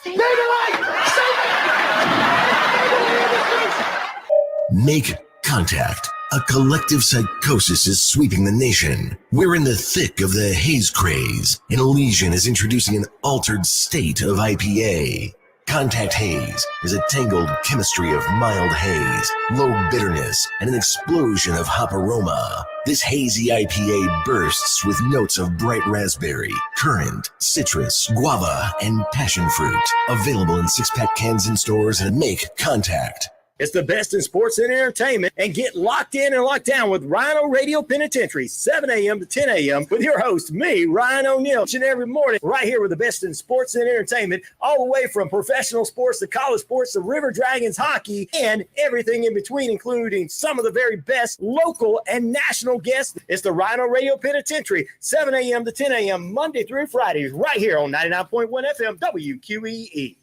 Make contact. A collective psychosis is sweeping the nation. We're in the thick of the haze craze, and Elysian is introducing an altered state of IPA. Contact Haze is a tangled chemistry of mild haze, low bitterness, and an explosion of hop aroma. This hazy IPA bursts with notes of bright raspberry, currant, citrus, guava, and passion fruit. Available in 6-pack cans in stores and Make Contact. It's the best in sports and entertainment, and get locked in and locked down with Rhino Radio Penitentiary, 7 a.m. to 10 a.m. with your host, me, Ryan O'Neill, each and every morning, right here with the best in sports and entertainment, all the way from professional sports to college sports to River Dragons hockey and everything in between, including some of the very best local and national guests. It's the Rhino Radio Penitentiary, 7 a.m. to 10 a.m. Monday through Friday, right here on 99.1 FM WQEE.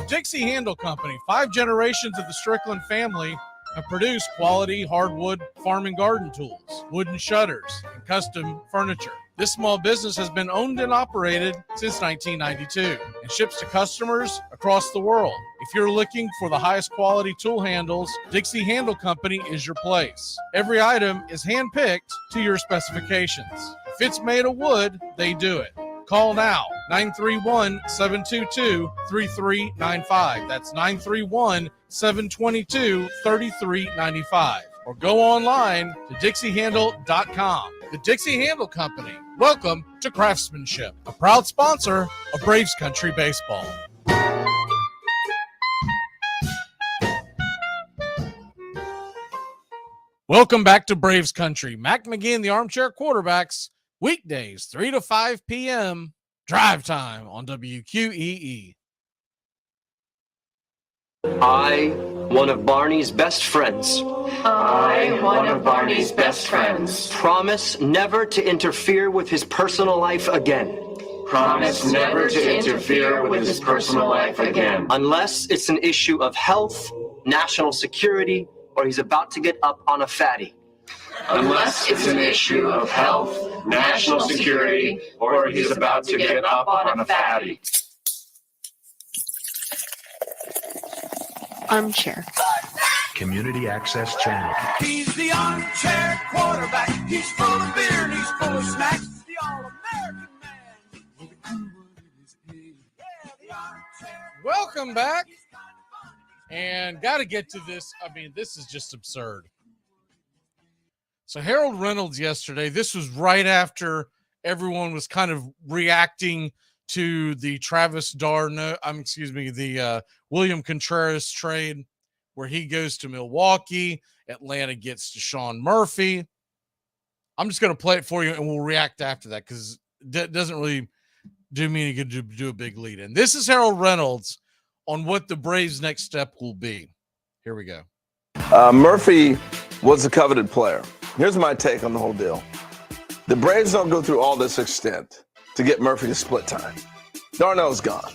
Dixie Handle Company, 5 generations of the Strickland family have produced quality hardwood farm and garden tools, wooden shutters, and custom furniture. This small business has been owned and operated since 1992 and ships to customers across the world. If you're looking for the highest quality tool handles, Dixie Handle Company is your place. Every item is handpicked to your specifications. If it's made of wood, they do it. Call now, 931-722-3395. That's 931-722-3395. Or go online to dixiehandle.com. The Dixie Handle Company. Welcome to Craftsmanship, a proud sponsor of Braves Country Baseball. Welcome back to Braves Country. Mac McGee and the Armchair Quarterbacks. Weekdays, 3 to 5 p.m., drive time on WQEE. I, one of Barney's best friends. Promise never to interfere with his personal life again. Unless it's an issue of health, national security, or he's about to get up on a fatty. Unless it's an issue of health, national security, or he's about to get up on a fatty. Armchair. Community Access Channel. He's the armchair quarterback. He's full of beer and he's full of snacks. The all-American man with a cool one in his head. Yeah, the armchair. Welcome back. And got to get to this. I mean, this is just absurd. So Harold Reynolds yesterday, this was right after everyone was kind of reacting to the the William Contreras trade where he goes to Milwaukee, Atlanta gets to Sean Murphy. I'm just going to play it for you and we'll react after that because it doesn't really do me any good to do a big lead in. This is Harold Reynolds on what the Braves' next step will be. Here we go. Murphy was a coveted player. Here's my take on the whole deal. The Braves don't go through all this extent to get Murphy to split time. Darnell's gone.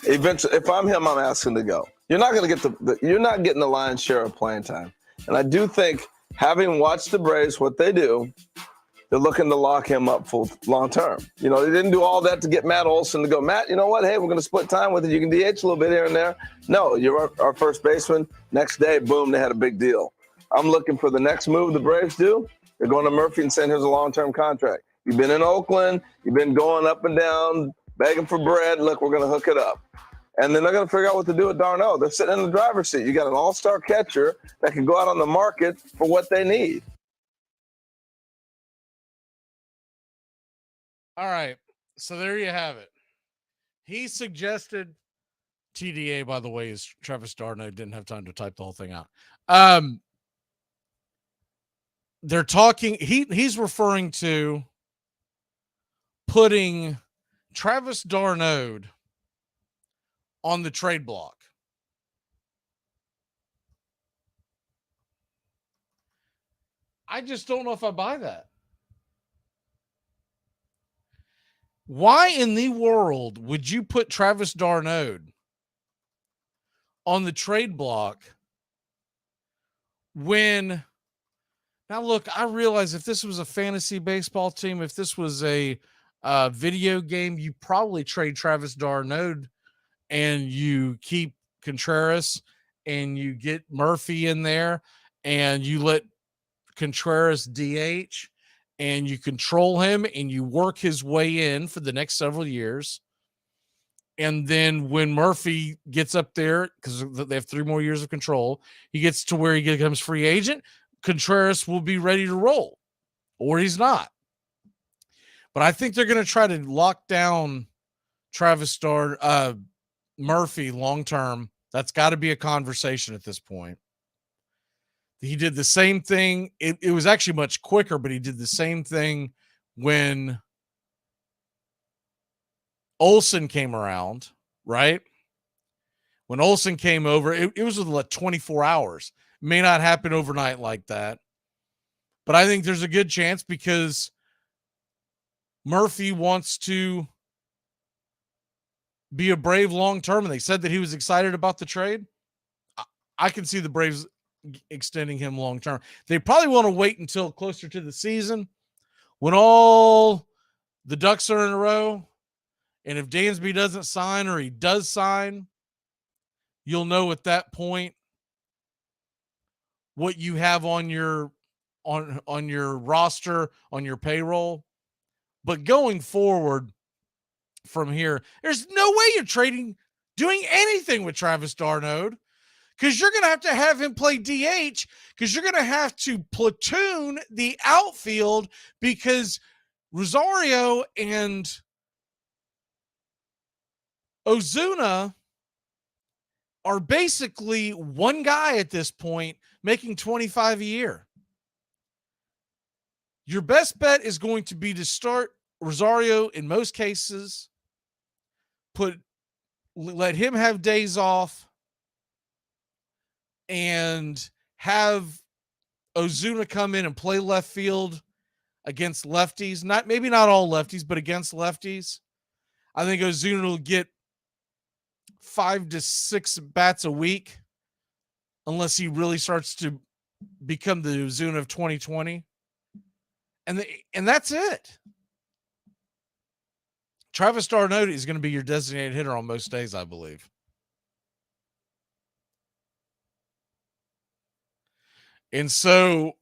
Eventually, if I'm him, I'm asking to go. You're not going to get you're not getting the lion's share of playing time. And I do think, having watched the Braves, what they do, they're looking to lock him up for long term. You know, they didn't do all that to get Matt Olson to go, Matt, you know what? Hey, we're going to split time with it. You can DH a little bit here and there. No, you're our first baseman. Next day, boom, they had a big deal. I'm looking for the next move the Braves do. They're going to Murphy and saying, here's a long-term contract. You've been in Oakland. You've been going up and down, begging for bread. Look, we're going to hook it up. And then they're going to figure out what to do with Darno. They're sitting in the driver's seat. You got an all-star catcher that can go out on the market for what they need. All right. So there you have it. He suggested TDA, by the way, is Travis Darno. Didn't have time to type the whole thing out. They're talking, he's referring to putting Travis Darno on the trade block. I just don't know if I buy that. Why in the world would you put Travis Darno on the trade block when, now look, I realize if this was a fantasy baseball team, if this was a video game, you probably trade Travis Darno and you keep Contreras and you get Murphy in there and you let Contreras DH and you control him and you work his way in for the next several years. And then when Murphy gets up there, because they have 3 more years of control, he gets to where he becomes free agent, Contreras will be ready to roll, or he's not. But I think they're going to try to lock down Travis Murphy long-term. That's got to be a conversation at this point. He did the same thing. It was actually much quicker, but he did the same thing when Olson came around, right? When Olson came over, it was within like 24 hours. It may not happen overnight like that, but I think there's a good chance because Murphy wants to be a Brave long-term, and they said that he was excited about the trade. I can see the Braves extending him long-term. They probably want to wait until closer to the season when all the ducks are in a row. And if Dansby doesn't sign or he does sign, you'll know at that point what you have on your roster, on your payroll. But going forward from here, there's no way you're doing anything with Travis Darno, because you're going to have him play DH, because you're going to have to platoon the outfield, because Rosario and Ozuna are basically one guy at this point making $25 a year. Your best bet is going to be to start Rosario in most cases, let him have days off, and have Ozuna come in and play left field against lefties. Maybe not all lefties, but against lefties. I think Ozuna will get 5 to 6 bats a week unless he really starts to become the Ozuna of 2020. And that's it. Travis Darno is going to be your designated hitter on most days, I believe. And so,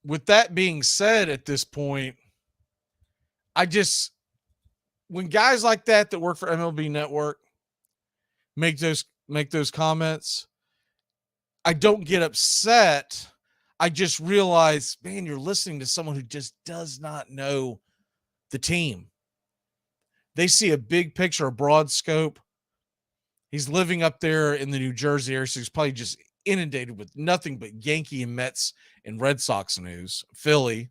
with that being said, at this point, when guys like that work for MLB Network make those comments, I don't get upset. I just realize, man, you're listening to someone who just does not know the team. They see a big picture, a broad scope. He's living up there in the New Jersey area, so he's probably just inundated with nothing but Yankee and Mets and Red Sox news. Philly.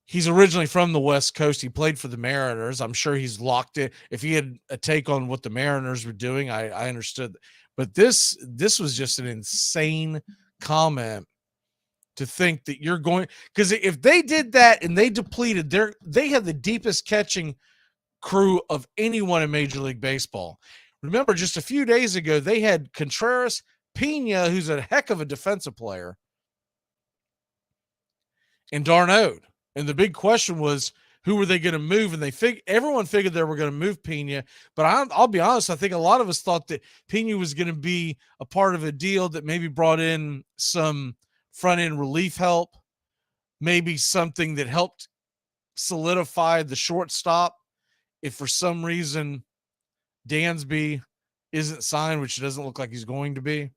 He's originally from the West Coast. He played for the Mariners. I'm sure he's locked in. If he had a take on what the Mariners were doing, I understood. But this was just an insane comment to think that you're going, because if they did that and they depleted they have the deepest catching crew of anyone in Major League Baseball. Remember, just a few days ago, they had Contreras, Pena, who's a heck of a defensive player, and d'Arnaud. And the big question was, who were they going to move? And everyone figured they were going to move Pena. But I'll be honest, I think a lot of us thought that Pena was going to be a part of a deal that maybe brought in some front-end relief help, maybe something that helped solidify the shortstop. If for some reason Dansby isn't signed, which it doesn't look like he's going to be.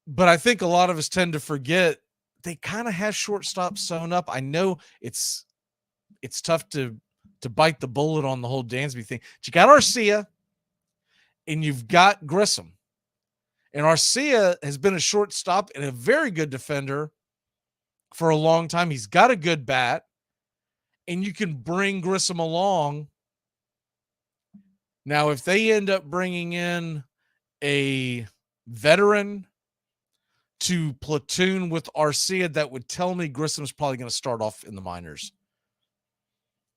But I think a lot of us tend to forget they kind of have shortstop sewn up. I know it's tough to bite the bullet on the whole Dansby thing. But you got Arcia and you've got Grissom. And Arcia has been a shortstop and a very good defender for a long time. He's got a good bat. And you can bring Grissom along. Now, if they end up bringing in a veteran to platoon with Arcia, that would tell me Grissom's probably going to start off in the minors.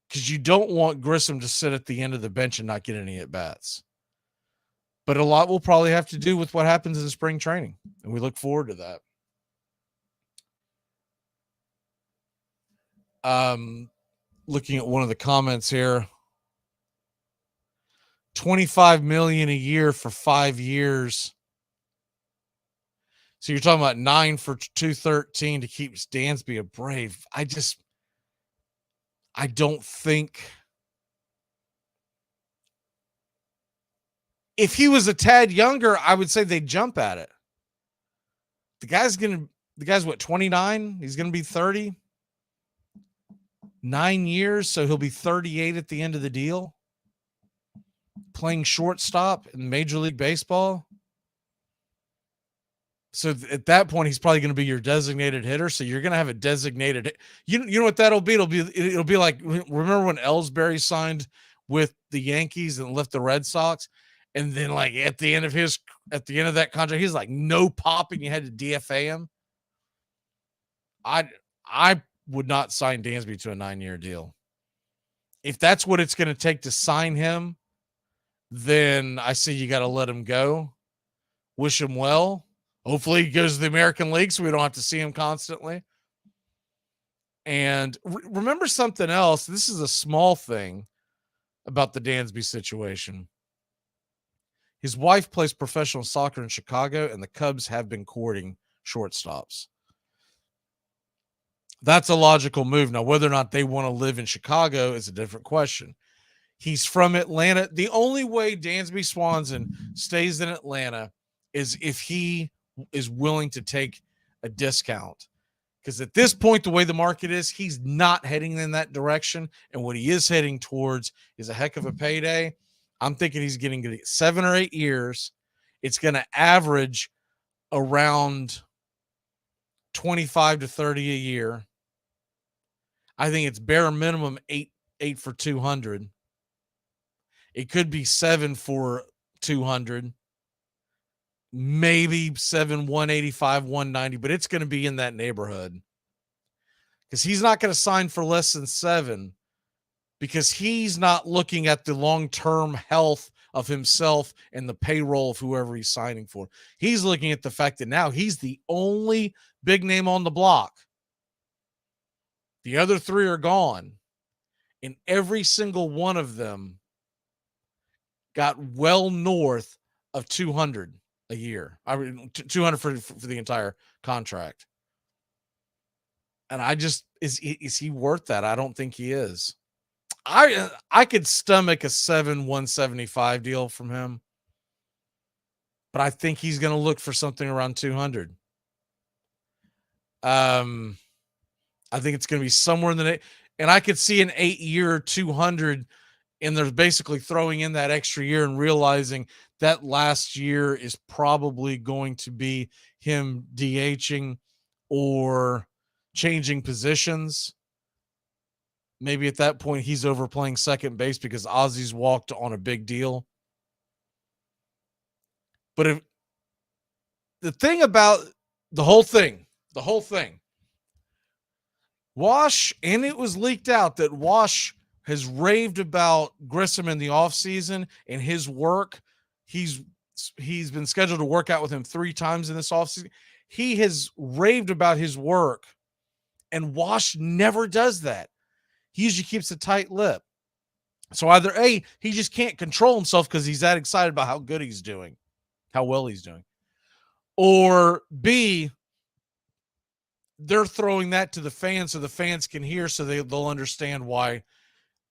Because you don't want Grissom to sit at the end of the bench and not get any at-bats. But a lot will probably have to do with what happens in spring training. And we look forward to that. Looking at one of the comments here, $25 million a year for 5 years. So you're talking about 9 for 213 to keep Dansby a Brave. I don't think, if he was a tad younger, I would say they'd jump at it. The guy's what, 29? He's going to be 30. 9 years, so he'll be 38 at the end of the deal. Playing shortstop in Major League Baseball. So at that point, he's probably going to be your designated hitter. So you're going to have a designated. You know what that'll be? It'll be like, remember when Ellsbury signed with the Yankees and left the Red Sox, and then like at the end of that contract, he's like no pop, and you had to DFA him. I would not sign Dansby to a 9-year deal. If that's what it's going to take to sign him, then I say you got to let him go. Wish him well. Hopefully he goes to the American League so we don't have to see him constantly. And remember something else. This is a small thing about the Dansby situation. His wife plays professional soccer in Chicago, and the Cubs have been courting shortstops. That's a logical move. Now, whether or not they want to live in Chicago is a different question. He's from Atlanta. The only way Dansby Swanson stays in Atlanta is if he is willing to take a discount. Because at this point, the way the market is, he's not heading in that direction. And what he is heading towards is a heck of a payday. I'm thinking he's getting 7 or 8 years. It's going to average around 25 to 30 a year. I think it's bare minimum 8 for 200. It could be 7 for 200. Maybe 7, 185, 190, but it's going to be in that neighborhood. Because he's not going to sign for less than 7, because he's not looking at the long-term health of himself and the payroll of whoever he's signing for. He's looking at the fact that now he's the only big name on the block. The other 3 are gone. And every single one of them got well north of 200 a year. I mean, 200 for the entire contract. And is he worth that? I don't think he is. I could stomach a 175 deal from him, but I think he's going to look for something around 200. I think it's going to be somewhere in the, and I could see an 8-year 200, and they're basically throwing in that extra year and realizing that last year is probably going to be him DHing or changing positions. Maybe at that point he's overplaying second base because Ozzy's walked on a big deal. But if the thing about the whole thing, The whole thing. Wash, and it was leaked out that Wash has raved about Grissom in the offseason and his work. He's been scheduled to work out with him 3 times in this offseason. He has raved about his work, and Wash never does that. He usually keeps a tight lip. So either A, he just can't control himself because he's that excited about how good he's doing, how well he's doing. Or B, they're throwing that to the fans so the fans can hear, so they'll understand why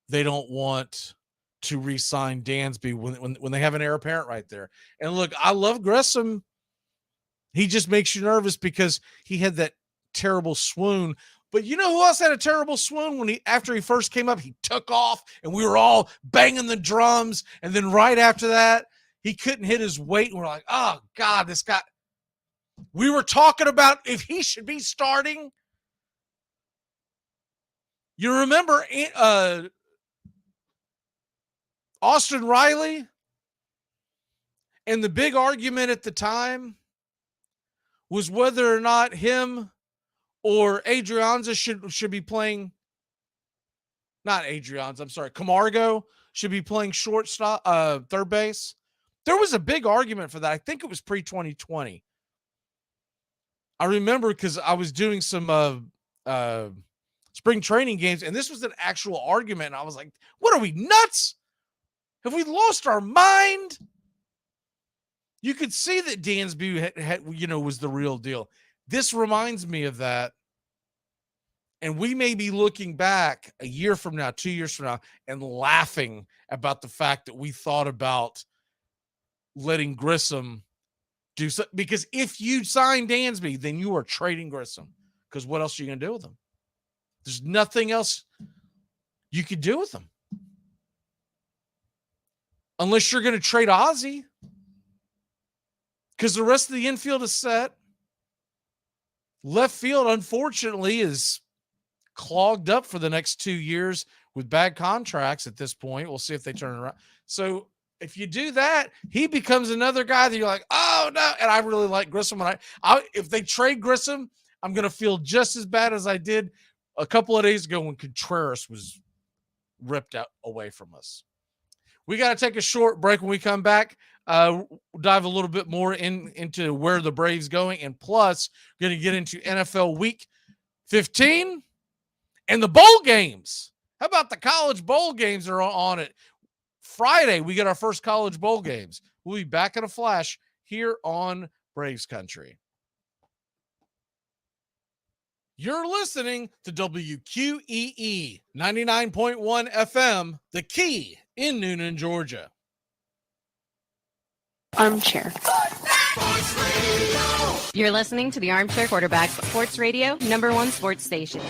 they don't want to re-sign Dansby when they have an heir apparent right there. And look, I love Grissom. He just makes you nervous because he had that terrible swoon. But you know who else had a terrible swoon after he first came up? He took off and we were all banging the drums. And then right after that, he couldn't hit his weight. And we're like, oh God, this guy. We were talking about if he should be starting. You remember Austin Riley? And the big argument at the time was whether or not him or Adrianza should be playing. Not Adrianza, I'm sorry. Camargo should be playing shortstop, third base. There was a big argument for that. I think it was pre-2020. I remember because I was doing some spring training games, and this was an actual argument. And I was like, what are we, nuts? Have we lost our mind? You could see that Dansby was the real deal. This reminds me of that. And we may be looking back a year from now, 2 years from now, and laughing about the fact that we thought about letting Grissom do so, because if you sign Dansby, then you are trading Grissom. Because what else are you going to do with him? There's nothing else you could do with him. Unless you're going to trade Ozzie. Because the rest of the infield is set. Left field, unfortunately, is clogged up for the next 2 years with bad contracts at this point. We'll see if they turn around. So if you do that, he becomes another guy that you're like, oh, no. And I really like Grissom. If they trade Grissom, I'm going to feel just as bad as I did a couple of days ago when Contreras was ripped out away from us. We got to take a short break. When we come back, we'll dive a little bit more into where the Braves going. And plus, we're going to get into NFL Week 15 and the bowl games. How about the college bowl games are on it? Friday, we get our first college bowl games. We'll be back in a flash here on Braves Country. You're listening to WQEE 99.1 FM, The Key in Noonan, Georgia. Armchair. You're listening to the Armchair Quarterback Sports Radio, #1 sports station.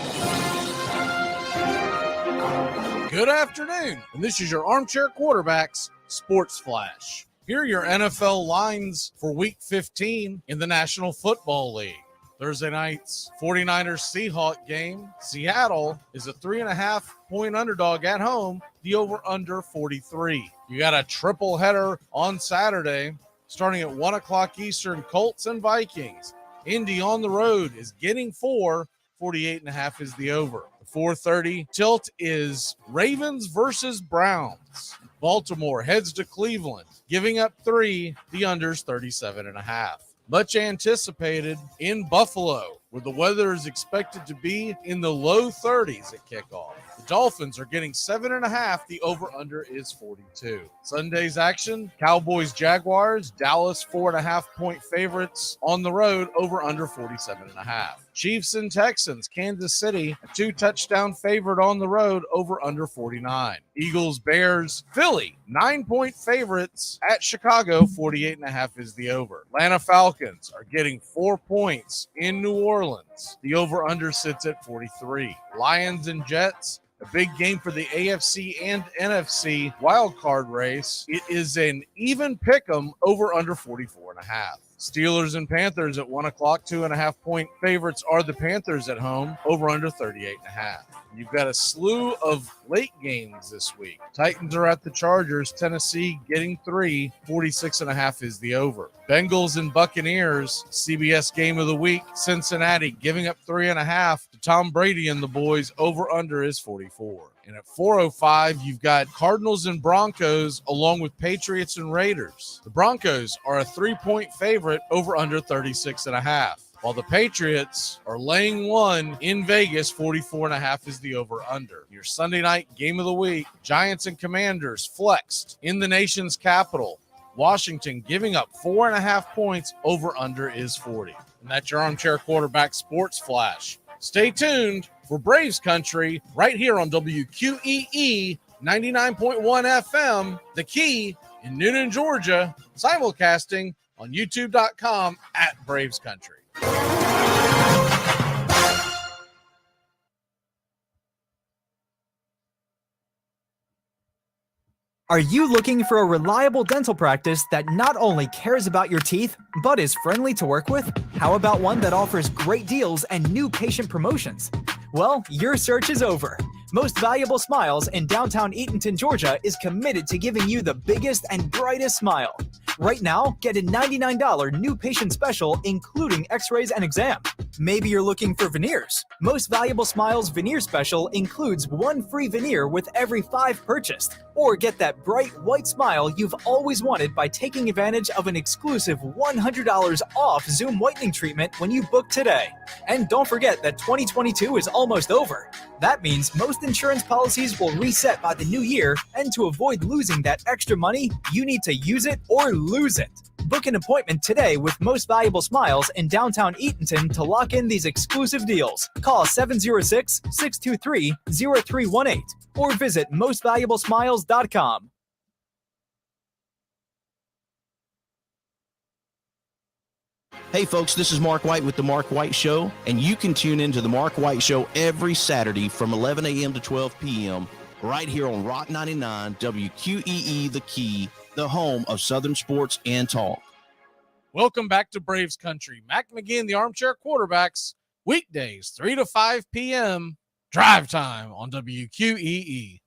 Good afternoon, and this is your Armchair Quarterbacks Sports Flash. Here are your NFL lines for Week 15 in the National Football League. Thursday night's 49ers Seahawks game. Seattle is a 3.5-point underdog at home. The over-under 43. You got a triple header on Saturday, starting at 1 o'clock Eastern. Colts and Vikings. Indy on the road is getting 4. 48.5 is the over. The 4:30 tilt is Ravens versus Browns. Baltimore heads to Cleveland, giving up 3. The under's 37.5. Much anticipated in Buffalo, where the weather is expected to be in the low 30s at kickoff. The Dolphins are getting 7.5. The over-under is 42. Sunday's action, Cowboys-Jaguars. Dallas 4.5-point favorites on the road, over-under 47.5. Chiefs and Texans. Kansas City, a 2-touchdown favorite on the road, over-under 49. Eagles-Bears. Philly, 9-point favorites at Chicago, 48.5 is the over. Atlanta Falcons are getting 4 points in New Orleans. The over-under sits at 43. Lions and Jets, a big game for the AFC and NFC wild card race. It is an even pick'em, over under 44.5. Steelers and Panthers at 1 o'clock, 2.5 point favorites are the Panthers at home, over under 38.5. You've got a slew of late games this week. Titans are at the Chargers. Tennessee getting 3. 46.5 is the over. Bengals and Buccaneers, CBS game of the week. Cincinnati giving up 3.5 to Tom Brady and the boys. Over under is 44. And at 4:05, you've got Cardinals and Broncos along with Patriots and Raiders. The Broncos are a 3-point favorite, over under 36.5. While the Patriots are laying 1 in Vegas, 44.5 is the over-under. Your Sunday night game of the week, Giants and Commanders flexed in the nation's capital. Washington giving up 4.5 points, over-under is 40. And that's your Armchair Quarterback Sports Flash. Stay tuned for Braves Country right here on WQEE 99.1 FM, The Key in Newnan, Georgia, simulcasting on youtube.com at Braves Country. Are you looking for a reliable dental practice that not only cares about your teeth, but is friendly to work with? How about one that offers great deals and new patient promotions? Well, your search is over. Most Valuable Smiles in downtown Eatonton, Georgia is committed to giving you the biggest and brightest smile. Right now, get a $99 new patient special, including x-rays and exam. Maybe you're looking for veneers. Most Valuable Smiles veneer special includes 1 free veneer with every 5 purchased. Or get that bright white smile you've always wanted by taking advantage of an exclusive $100 off Zoom whitening treatment when you book today. And don't forget that 2022 is almost over. That means most insurance policies will reset by the new year, and to avoid losing that extra money, you need to use it or lose it. Book an appointment today with Most Valuable Smiles in downtown Eatonton to lock in these exclusive deals. Call 706-623-0318 or visit mostvaluablesmiles.com. Hey folks, this is Mark White with The Mark White Show, and you can tune into The Mark White Show every Saturday from 11 a.m. to 12 p.m. right here on Rock 99, WQEE The Key, the home of Southern sports and talk. Welcome back to Braves Country. Mac McGee and the Armchair Quarterbacks, weekdays, 3 to 5 p.m., drive time on WQEE.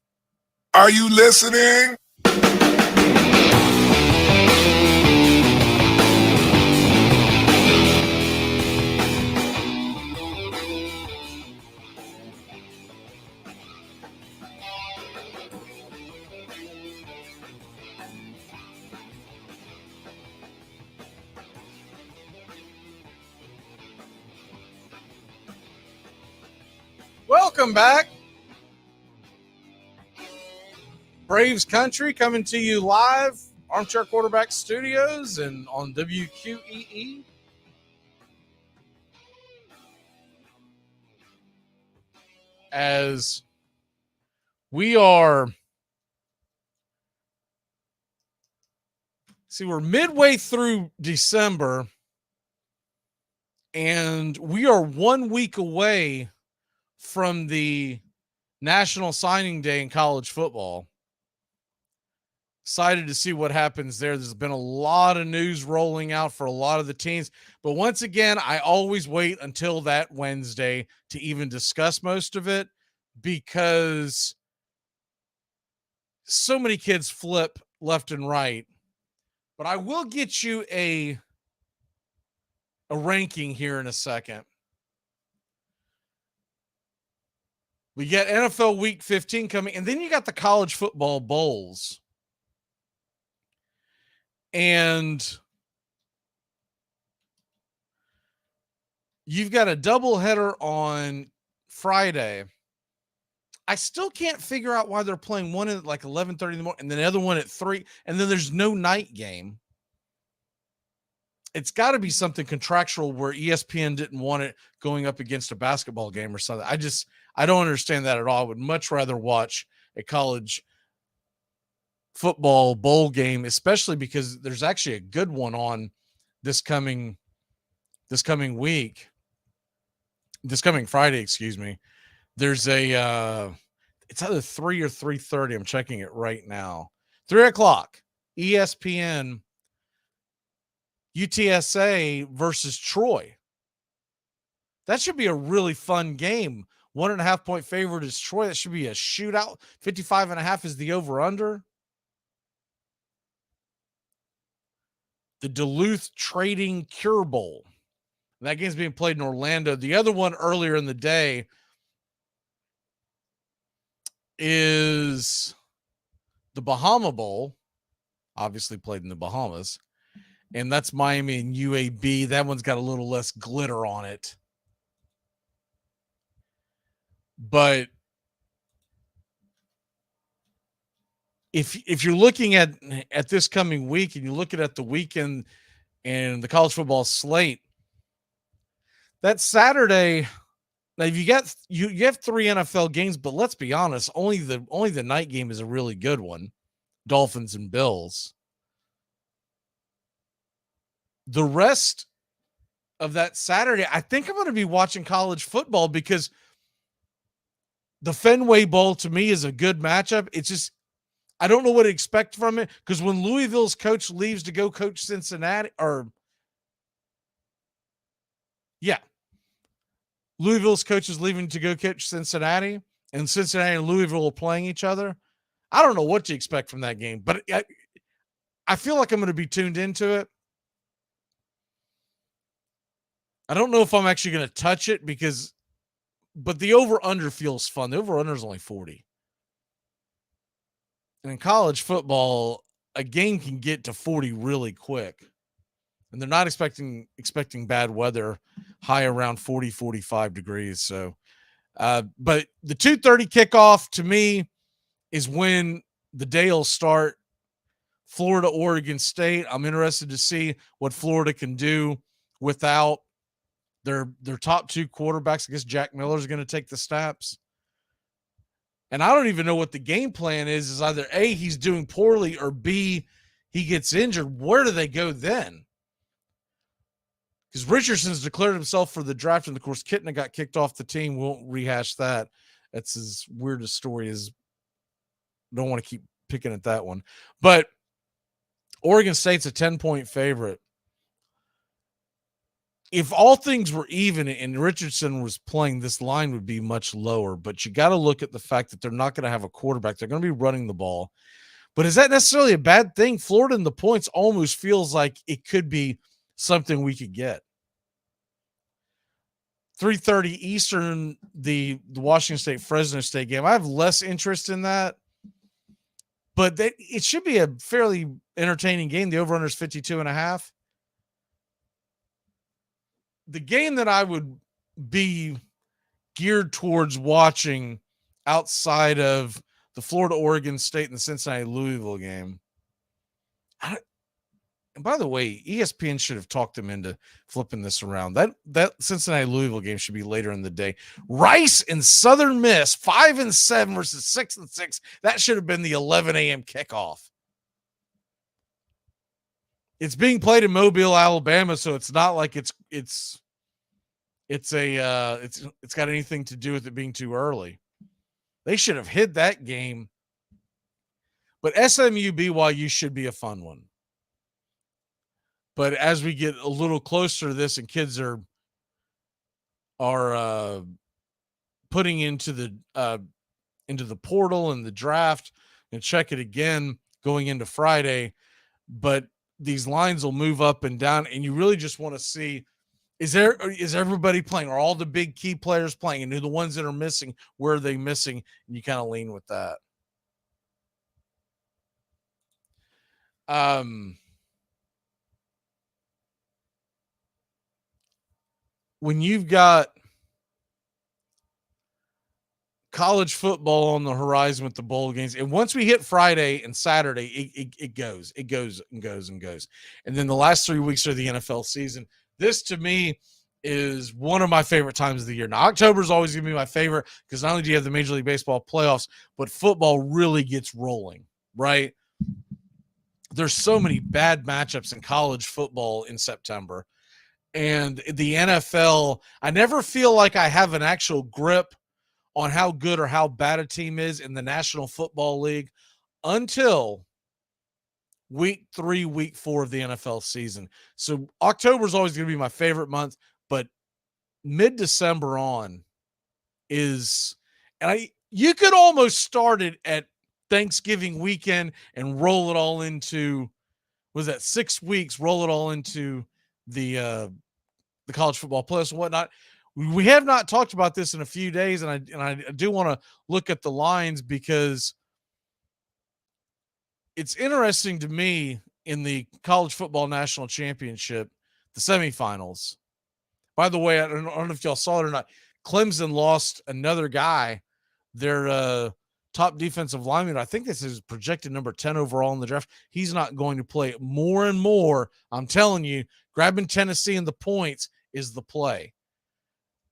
Are you listening? Welcome back. Braves Country coming to you live, Armchair Quarterback Studios and on WQEE. As we are, we're midway through December, and we are 1 week away from the National Signing Day in college football. Excited to see what happens there. There's been a lot of news rolling out for a lot of the teams. But once again, I always wait until that Wednesday to even discuss most of it because so many kids flip left and right. But I will get you a ranking here in a second. We get NFL Week 15 coming, and then you got the college football bowls. And you've got a doubleheader on Friday. I still can't figure out why they're playing one at like 11:30 in the morning and then the other one at 3, and then there's no night game. It's got to be something contractual where ESPN didn't want it going up against a basketball game or something. I don't understand that at all. I would much rather watch a college football bowl game, especially because there's actually a good one on this coming Friday, excuse me. There's a it's either 3 or 3:30. I'm checking it right now. 3 o'clock, ESPN. UTSA versus Troy. That should be a really fun game. 1.5 point favorite is Troy. That should be a shootout. 55.5 is the over-under. The Duluth Trading Cure Bowl. That game's being played in Orlando. The other one earlier in the day is the Bahama Bowl, obviously played in the Bahamas, and that's Miami and UAB. That one's got a little less glitter on it. But if you're looking at this coming week and you're looking at the weekend and the college football slate, that Saturday, now you have 3 NFL games, but let's be honest, only the night game is a really good one. Dolphins and Bills. The rest of that Saturday, I think I'm going to be watching college football because the Fenway Bowl to me is a good matchup. It's just, I don't know what to expect from it because when Louisville's coach leaves to go coach Cincinnati, Louisville's coach is leaving to go coach Cincinnati, and Cincinnati and Louisville are playing each other. I don't know what to expect from that game, but I feel like I'm going to be tuned into it. I don't know if I'm actually going to touch it but the over-under feels fun. The over-under is only 40. And in college football, a game can get to 40 really quick. And they're not expecting bad weather, high around 40, 45 degrees. So, but the 2:30 kickoff to me is when the day will start. Florida, Oregon State. I'm interested to see what Florida can do without their top 2 quarterbacks. I guess Jack Miller is going to take the snaps. And I don't even know what the game plan is. Is either A, he's doing poorly, or B, he gets injured. Where do they go then? Because Richardson's declared himself for the draft, and of course, Kitna got kicked off the team. We won't rehash that. That's as weird a story as. Don't want to keep picking at that one. But Oregon State's a 10-point favorite. If all things were even and Richardson was playing, this line would be much lower. But you got to look at the fact that they're not going to have a quarterback. They're going to be running the ball. But is that necessarily a bad thing? Florida in the points almost feels like it could be something we could get. 3:30 Eastern, the Washington State Fresno State game. I have less interest in that, but it should be a fairly entertaining game. The over-under is 52.5. The game that I would be geared towards watching outside of the Florida, Oregon State, and the Cincinnati, Louisville game. And by the way, ESPN should have talked them into flipping this around. That Cincinnati, Louisville game should be later in the day. Rice and Southern Miss, 5-7 versus 6-6. That should have been the 11 a.m. kickoff. It's being played in Mobile, Alabama, so it's not like it's got anything to do with it being too early. They should have hid that game. But SMU BYU should be a fun one. But as we get a little closer to this and kids are putting into the portal and the draft and check it again going into Friday, but these lines will move up and down, and you really just want to see, is everybody playing? Are all the big key players playing? And the ones that are missing, where are they missing? And you kind of lean with that. When you've got college football on the horizon with the bowl games, and once we hit Friday and Saturday, it goes. And then the last 3 weeks are the NFL season. This to me is one of my favorite times of the year. Now, October is always going to be my favorite because not only do you have the Major League Baseball playoffs, but football really gets rolling, right? There's so many bad matchups in college football in September. And the NFL, I never feel like I have an actual grip on how good or how bad a team is in the National Football League until week 3, week 4 of the NFL season. So October is always going to be my favorite month, but mid-December on you could almost start it at Thanksgiving weekend and roll it all into, was that 6 weeks, roll it all into the college football playoffs and whatnot. We have not talked about this in a few days, and I do want to look at the lines because it's interesting to me in the college football national championship, the semifinals. By the way, I don't know if y'all saw it or not. Clemson lost another guy, their top defensive lineman. I think this is projected number 10 overall in the draft. He's not going to play. More and more, I'm telling you, grabbing Tennessee in the points is the play.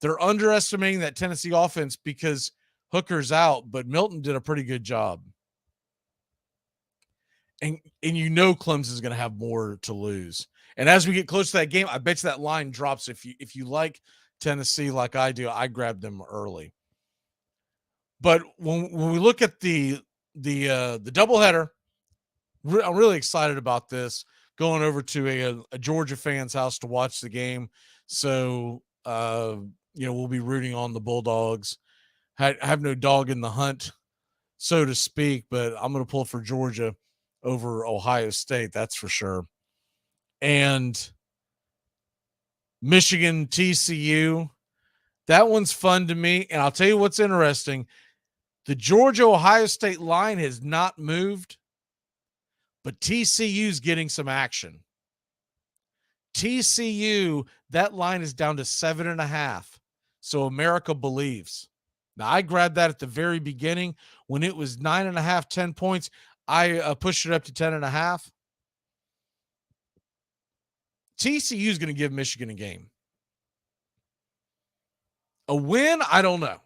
They're underestimating that Tennessee offense because Hooker's out, but Milton did a pretty good job. And you know Clemson's going to have more to lose. And as we get close to that game, I bet you that line drops. If you like Tennessee like I do, I grabbed them early. But when we look at the doubleheader, I'm really excited about this. Going over to a Georgia fan's house to watch the game, so we'll be rooting on the Bulldogs. I have no dog in the hunt, so to speak, but I'm going to pull for Georgia over Ohio State, that's for sure. And Michigan, TCU, that one's fun to me. And I'll tell you what's interesting. The Georgia-Ohio State line has not moved, but TCU's getting some action. TCU, that line is down to 7.5. So America believes. Now, I grabbed that at the very beginning when it was 9.5, 10 points. I pushed it up to 10.5. TCU is going to give Michigan a game. A win, I don't know.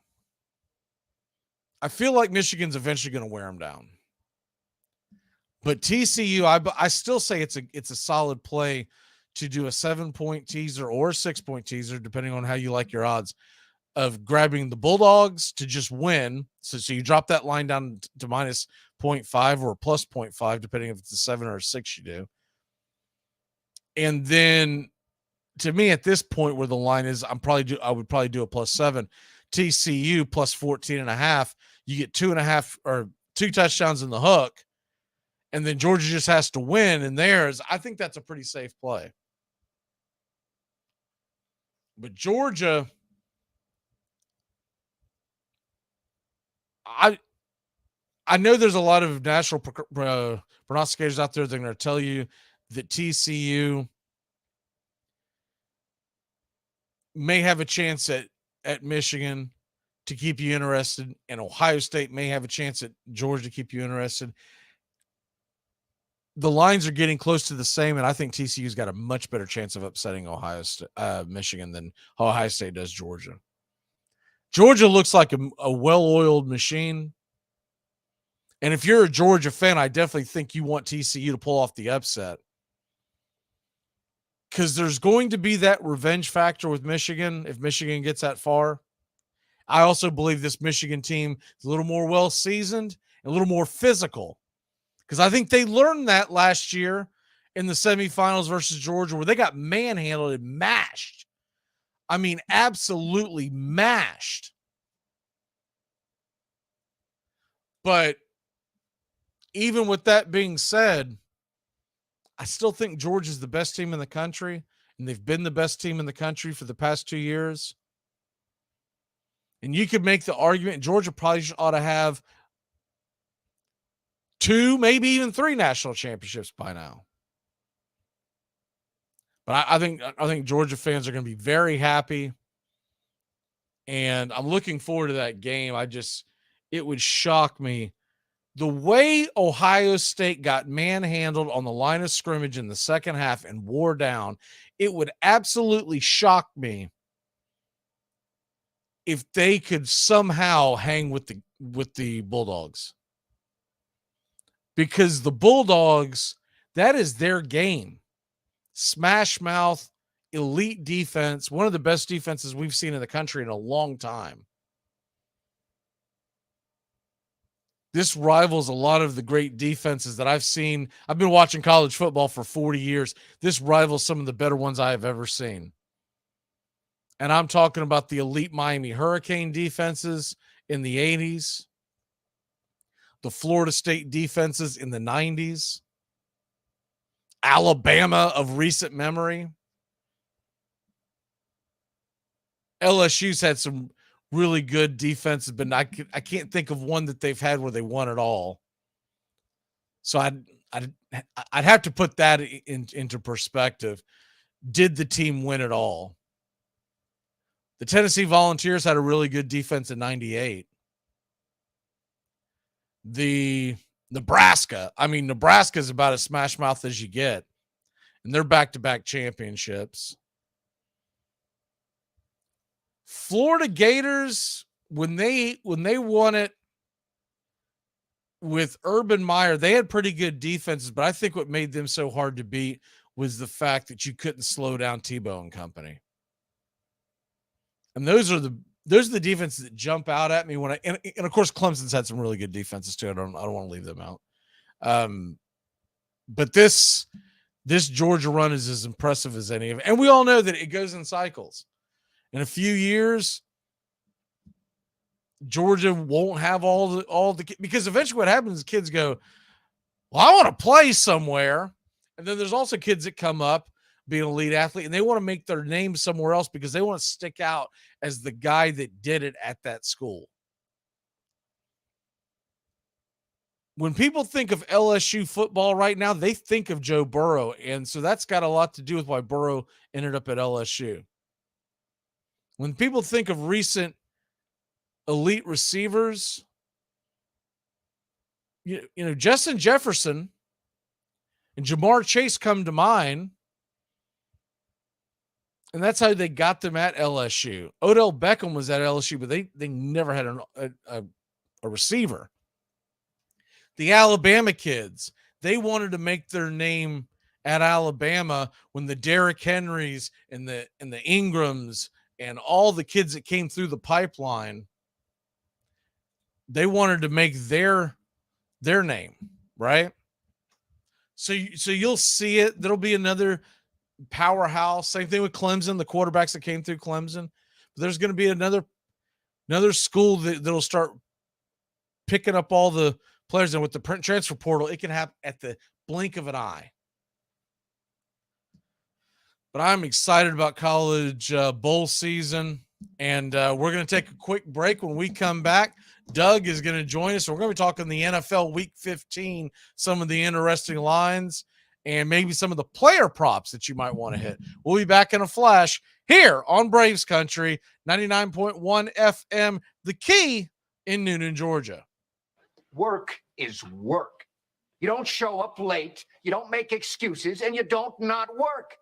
I feel like Michigan's eventually going to wear them down. But TCU, I still say it's a solid play to do a 7-point teaser or a 6-point teaser, depending on how you like your odds, of grabbing the Bulldogs to just win. So you drop that line down to minus 0.5 or plus 0.5, depending if it's a 7 or a 6 you do. And then, to me, at this point where the line is, I would probably do a plus 7. TCU plus 14.5. You get 2.5 or 2 touchdowns in the hook, and then Georgia just has to win in theirs. I think that's a pretty safe play. But Georgia, I know there's a lot of national prognosticators out there that are going to tell you that TCU may have a chance at Michigan to keep you interested, and Ohio State may have a chance at Georgia to keep you interested. The lines are getting close to the same, and I think TCU's got a much better chance of upsetting Michigan than Ohio State does Georgia. Georgia looks like a well-oiled machine. And if you're a Georgia fan, I definitely think you want TCU to pull off the upset. Because there's going to be that revenge factor with Michigan if Michigan gets that far. I also believe this Michigan team is a little more well-seasoned, a little more physical. Because I think they learned that last year in the semifinals versus Georgia, where they got manhandled and mashed. I mean, absolutely mashed. But even with that being said, I still think Georgia's the best team in the country, and they've been the best team in the country for the past 2 years. And you could make the argument Georgia probably ought to have 2, maybe even 3 national championships by now. But I think Georgia fans are going to be very happy, and I'm looking forward to that game. It would shock me the way Ohio State got manhandled on the line of scrimmage in the second half and wore down. It would absolutely shock me if they could somehow hang with the Bulldogs. Because the Bulldogs, that is their game. Smash mouth, elite defense, one of the best defenses we've seen in the country in a long time. This rivals a lot of the great defenses that I've seen. I've been watching college football for 40 years. This rivals some of the better ones I have ever seen. And I'm talking about the elite Miami Hurricane defenses in the 80s, the Florida State defenses in the 90s, Alabama of recent memory. LSU's had some really good defenses, but I can't think of one that they've had where they won it all. So I'd have to put that into perspective. Did the team win it all? The Tennessee Volunteers had a really good defense in 98. The Nebraska is about as smash mouth as you get, and they're back-to-back championships. Florida Gators, when they won it with Urban Meyer, they had pretty good defenses, but I think what made them so hard to beat was the fact that you couldn't slow down Tebow and company. And those are the defenses that jump out at me when and of course Clemson's had some really good defenses too. I don't want to leave them out. But this Georgia run is as impressive as any of them. And we all know that it goes in cycles. In a few years, Georgia won't have all the because eventually what happens is kids go, well, I want to play somewhere. And then there's also kids that come up being an elite athlete and they want to make their name somewhere else because they want to stick out as the guy that did it at that school. When people think of LSU football right now, they think of Joe Burrow. And so that's got a lot to do with why Burrow ended up at LSU. When people think of recent elite receivers, you know, Justin Jefferson and Jamar Chase come to mind. And that's how they got them at LSU. Odell Beckham was at LSU, but they never had a receiver. The Alabama kids, they wanted to make their name at Alabama when the Derrick Henrys and the Ingrams and all the kids that came through the pipeline, they wanted to make their name, right? So you'll see it. There'll be another powerhouse. Same thing with Clemson, the quarterbacks that came through Clemson. But there's going to be another school that'll start picking up all the players. And with the transfer portal, it can happen at the blink of an eye. But I'm excited about college bowl season. And we're going to take a quick break. When we come back, Doug is going to join us. We're going to be talking the NFL Week 15, some of the interesting lines, and maybe some of the player props that you might want to hit. We'll be back in a flash here on Braves Country, 99.1 FM, The Key in Noonan, Georgia. Work is work. You don't show up late, you don't make excuses, and you don't not work.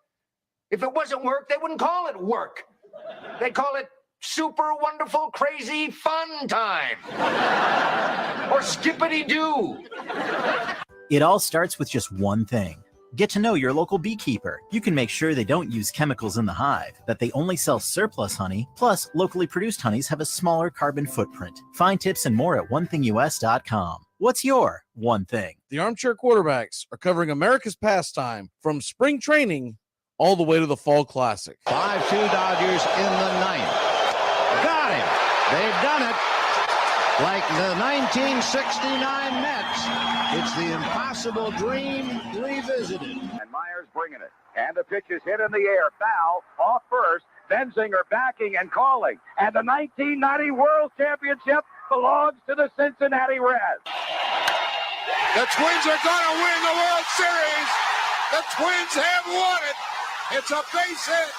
If it wasn't work, they wouldn't call it work. They'd call it super wonderful, crazy fun time. Or skippity-doo. It all starts with just one thing. Get to know your local beekeeper. You can make sure they don't use chemicals in the hive, that they only sell surplus honey, plus locally produced honeys have a smaller carbon footprint. Find tips and more at onethingus.com. What's your one thing? The Armchair Quarterbacks are covering America's pastime from spring training all the way to the Fall Classic. 5-2 Dodgers in the ninth. Got him. They've done it. Like the 1969 Mets, it's the impossible dream revisited. And Myers bringing it. And the pitch is hit in the air. Foul off first. Benzinger backing and calling. And the 1990 World Championship belongs to the Cincinnati Reds. The Twins are going to win the World Series. The Twins have won it. It's a base hit.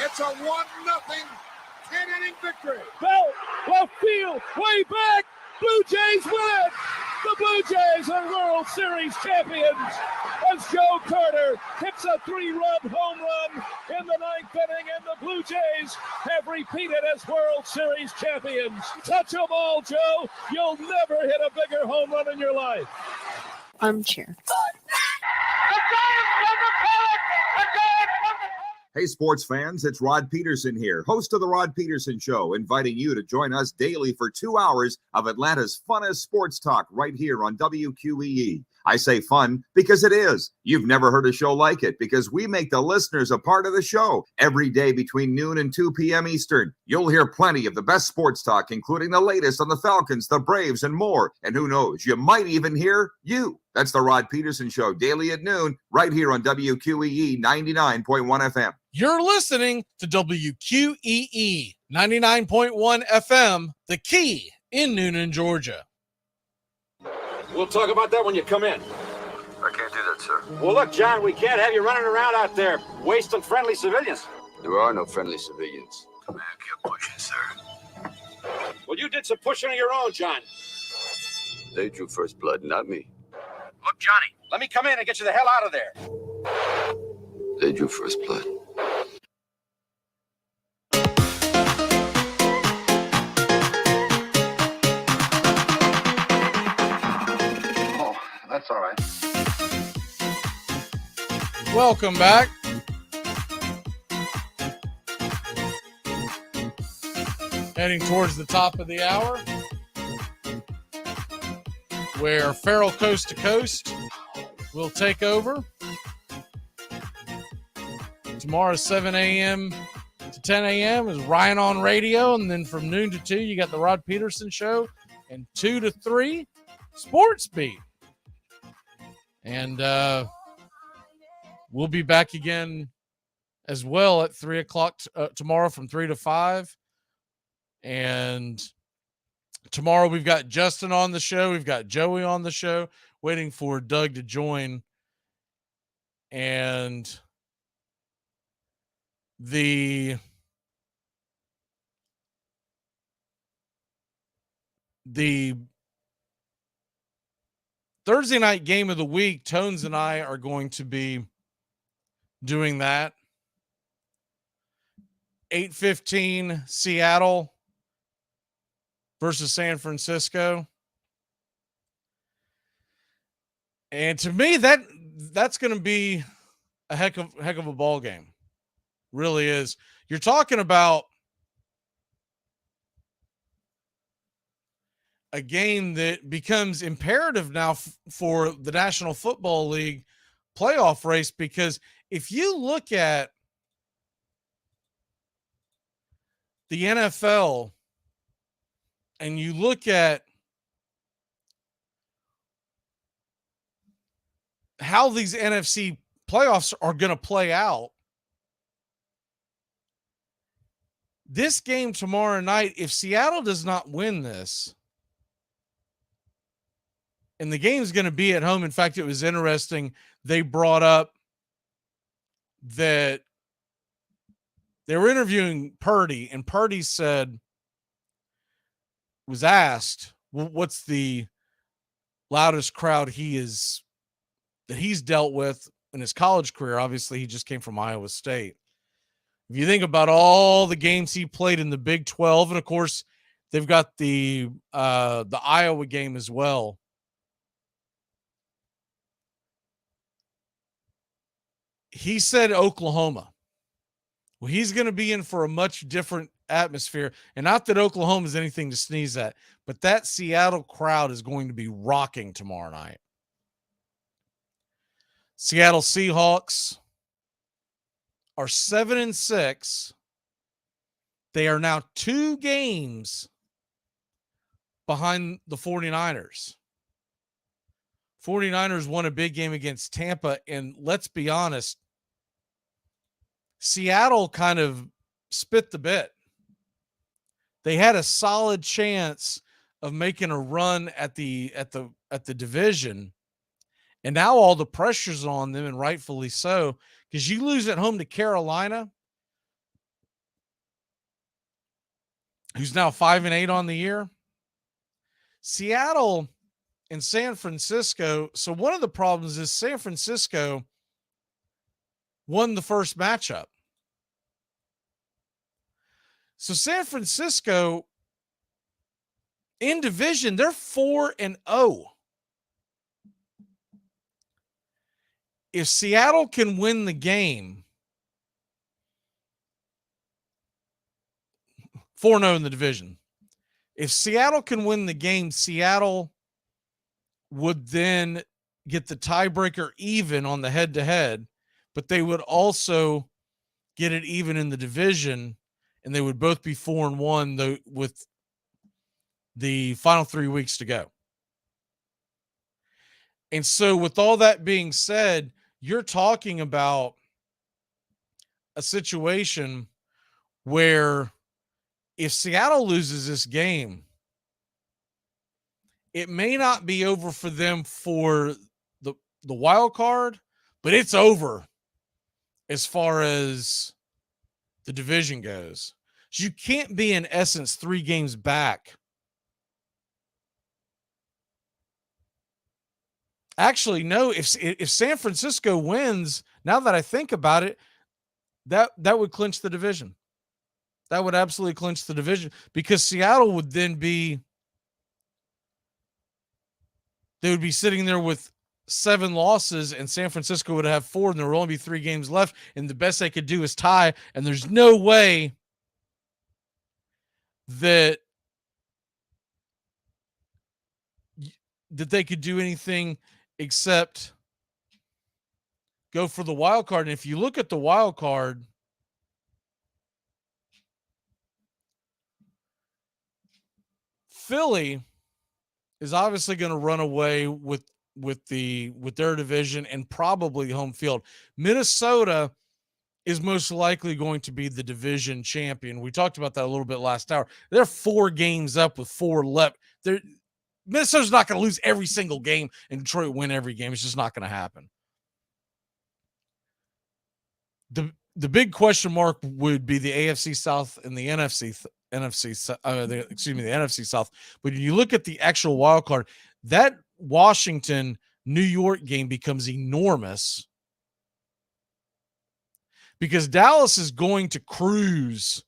It's a 1-0 10-inning victory. Bell, left field, way back. Blue Jays win it. The Blue Jays are World Series champions as Joe Carter hits a 3-run home run in the ninth inning, and the Blue Jays have repeated as World Series champions. Touch them all, Joe. You'll never hit a bigger home run in your life. Armchair. Hey, sports fans, it's Rod Peterson here, host of The Rod Peterson Show, inviting you to join us daily for 2 hours of Atlanta's funnest sports talk right here on WQEE. I say fun because it is. You've never heard a show like it because we make the listeners a part of the show. Every day between noon and 2 p.m. Eastern, you'll hear plenty of the best sports talk, including the latest on the Falcons, the Braves, and more. And who knows, you might even hear you. That's The Rod Peterson Show, daily at noon, right here on WQEE 99.1 FM. You're listening to WQEE 99.1 FM, The Key in Noonan, Georgia. We'll talk about that when you come in. I can't do that, sir. Well, look, John, we can't have you running around out there wasting friendly civilians. There are no friendly civilians. Man, keep pushing, sir. Well, you did some pushing on your own, John. They drew first blood, not me. Look, Johnny, let me come in and get you the hell out of there. They drew first blood. Oh, that's all right. Welcome back. Heading towards the top of the hour, where Farrell Coast to Coast will take over. Tomorrow, 7 a.m. to 10 a.m. is Ryan on radio. And then from noon to 2, you got the Rod Peterson Show. And 2 to 3, Sports Beat. And we'll be back again as well at 3 o'clock tomorrow from 3 to 5. And tomorrow we've got Justin on the show. We've got Joey on the show, waiting for Doug to join. And the Thursday night game of the week, Tones and I are going to be doing that. 8:15 Seattle versus San Francisco. And to me, that's going to be a heck of a ball game. Really is. You're talking about a game that becomes imperative now for the National Football League playoff race, because if you look at the NFL and you look at how these NFC playoffs are going to play out, this game tomorrow night, if Seattle does not win this, and the game's going to be at home. In fact, it was interesting. They brought up that they were interviewing Purdy, and Purdy was asked, well, what's the loudest crowd he's dealt with in his college career? Obviously, he just came from Iowa State. If you think about all the games he played in the Big 12, and of course, they've got the Iowa game as well. He said Oklahoma. Well, he's going to be in for a much different atmosphere. And not that Oklahoma is anything to sneeze at, but that Seattle crowd is going to be rocking tomorrow night. Seattle Seahawks are 7-6. They are now 2 games behind the 49ers. 49ers won a big game against Tampa, and let's be honest, Seattle kind of spit the bit. They had a solid chance of making a run at the division, and now all the pressure's on them, and rightfully so, because you lose at home to Carolina, who's now 5-8 on the year. Seattle and San Francisco. So one of the problems is San Francisco won the first matchup. So San Francisco in division, they're 4-0. If Seattle can win the game, 4-0 in the division. If Seattle can win the game, Seattle would then get the tiebreaker even on the head-to-head, but they would also get it even in the division, and they would both be 4-1 with the final 3 weeks to go. And so with all that being said, you're talking about a situation where if Seattle loses this game, it may not be over for them for the wild card, but it's over as far as the division goes. So you can't be, in essence, 3 games back. Actually, no, if San Francisco wins, now that I think about it, that would clinch the division. That would absolutely clinch the division, because Seattle would then be, they would be sitting there with 7 losses, and San Francisco would have 4, and there would only be 3 games left, and the best they could do is tie, and there's no way that they could do anything except go for the wild card. And if you look at the wild card, Philly is obviously going to run away with their division and probably home field. Minnesota is most likely going to be the division champion. We talked about that a little bit last hour. They're 4 games up with 4 left. Minnesota's not going to lose every single game and Detroit win every game. It's just not going to happen. The big question mark would be the AFC South and the NFC South. But when you look at the actual wild card, that Washington New York game becomes enormous, because Dallas is going to cruise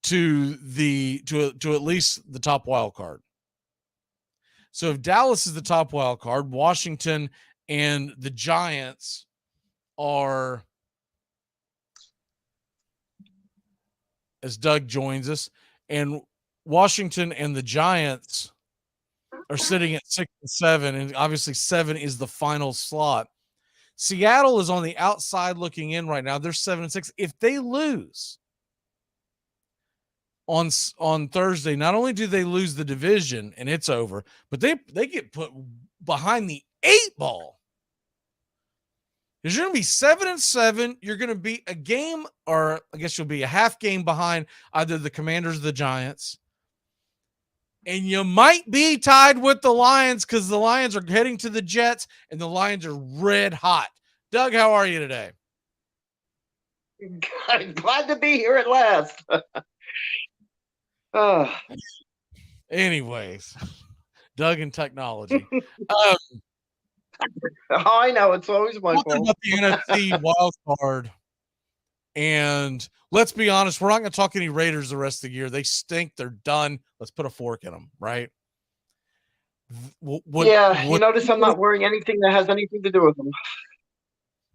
to at least the top wild card. So if Dallas is the top wild card, Washington and the Giants are, as Doug joins us, and Washington and the Giants are sitting at 6 and 7, and obviously 7 is the final slot. Seattle is on the outside looking in right now. They're 7 and 6. If they lose on Thursday, not only do they lose the division and it's over, but they get put behind the 8 ball. Because you're going to be 7 and 7. You're going to be a game, or I guess you'll be a half game behind either the Commanders or the Giants. And you might be tied with the Lions, because the Lions are heading to the Jets, and the Lions are red hot. Doug, how are you today? Glad to be here at last. Anyways, Doug and technology. I know, it's always my fault. About the NFC wild card, and let's be honest, we're not going to talk any Raiders the rest of the year. They stink. They're done. Let's put a fork in them, right? You notice I'm not wearing anything that has anything to do with them.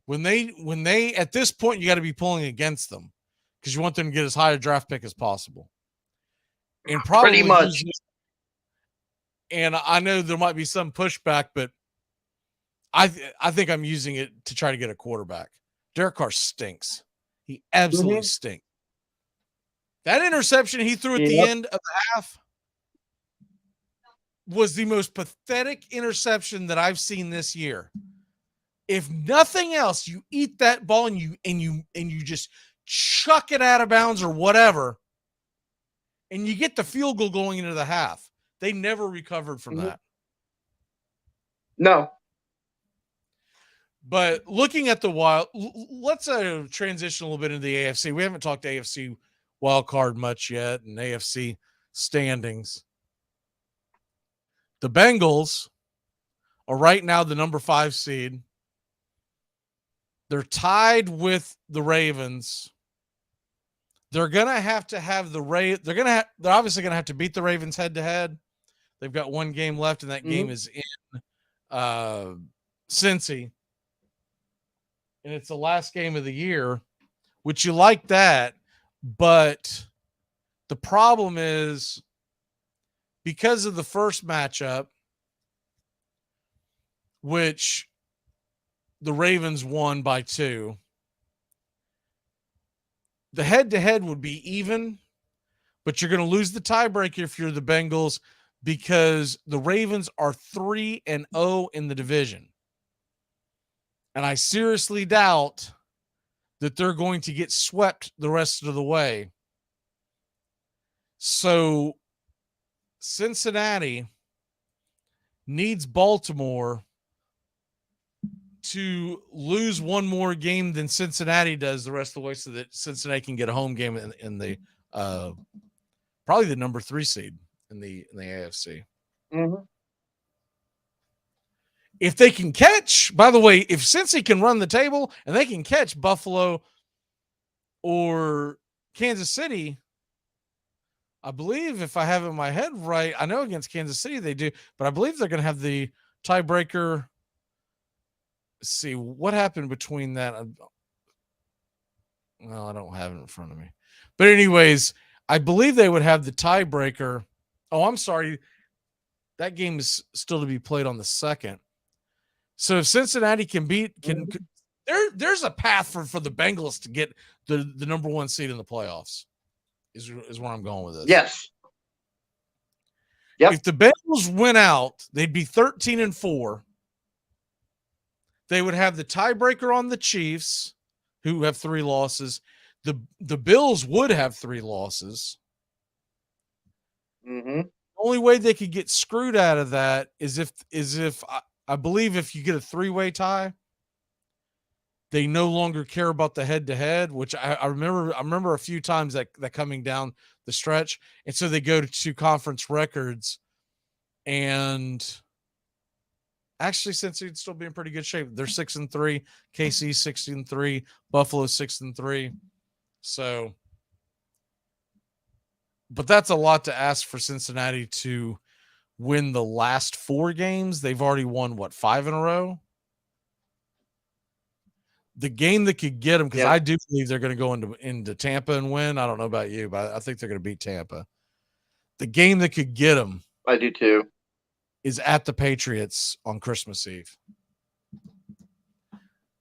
When they at this point, you got to be pulling against them, because you want them to get as high a draft pick as possible. And probably pretty much. And I know there might be some pushback, but I think I'm using it to try to get a quarterback. Derek Carr stinks. He absolutely stinks. That interception he threw at the end of the half was the most pathetic interception that I've seen this year. If nothing else, you eat that ball and you just chuck it out of bounds or whatever, and you get the field goal going into the half. They never recovered from that. No. But looking at the wild, let's transition a little bit into the AFC. We haven't talked AFC wild card much yet, and AFC standings. The Bengals are right now the number 5 seed. They're tied with the Ravens. They're gonna have to have they're obviously gonna have to beat the Ravens head to head. They've got 1 game left, and that game is in Cincy. And it's the last game of the year, which you like that, but The problem is because of the first matchup, which the Ravens won by 2, the head-to-head would be even, but you're going to lose the tiebreaker if you're the Bengals because the Ravens are 3-0 in the division. And I seriously doubt that they're going to get swept the rest of the way. So Cincinnati needs Baltimore to lose one more game than Cincinnati does the rest of the way so that Cincinnati can get a home game in the probably the number 3 seed in the AFC. Mm-hmm. If they can catch, by the way, if Cincy can run the table and they can catch Buffalo or Kansas City, I believe if I have it in my head right, I know against Kansas City they do, but I believe they're going to have the tiebreaker. Let's see what happened between that. Well, I don't have it in front of me, but anyways, I believe they would have the tiebreaker. Oh, I'm sorry. That game is still to be played on the 2nd. So if Cincinnati can beat, there's a path for the Bengals to get the number 1 seed in the playoffs. Is where I'm going with this. Yes. Yep. If the Bengals win out, they'd be 13-4. They would have the tiebreaker on the Chiefs, who have 3 losses. The Bills would have 3 losses. Mm-hmm. The only way they could get screwed out of that is if I believe if you get a 3-way tie, they no longer care about the head-to-head, which I remember a few times that coming down the stretch. And so they go to conference records. And actually, since it'd still be in pretty good shape, they're 6-3, KC 6-3, Buffalo 6-3. So, but that's a lot to ask for Cincinnati to win the last 4 games. They've already won, 5 in a row? The game that could get them, because I do believe they're going to go into Tampa and win. I don't know about you, but I think they're going to beat Tampa. The game that could get them, I do too, is at the Patriots on Christmas Eve.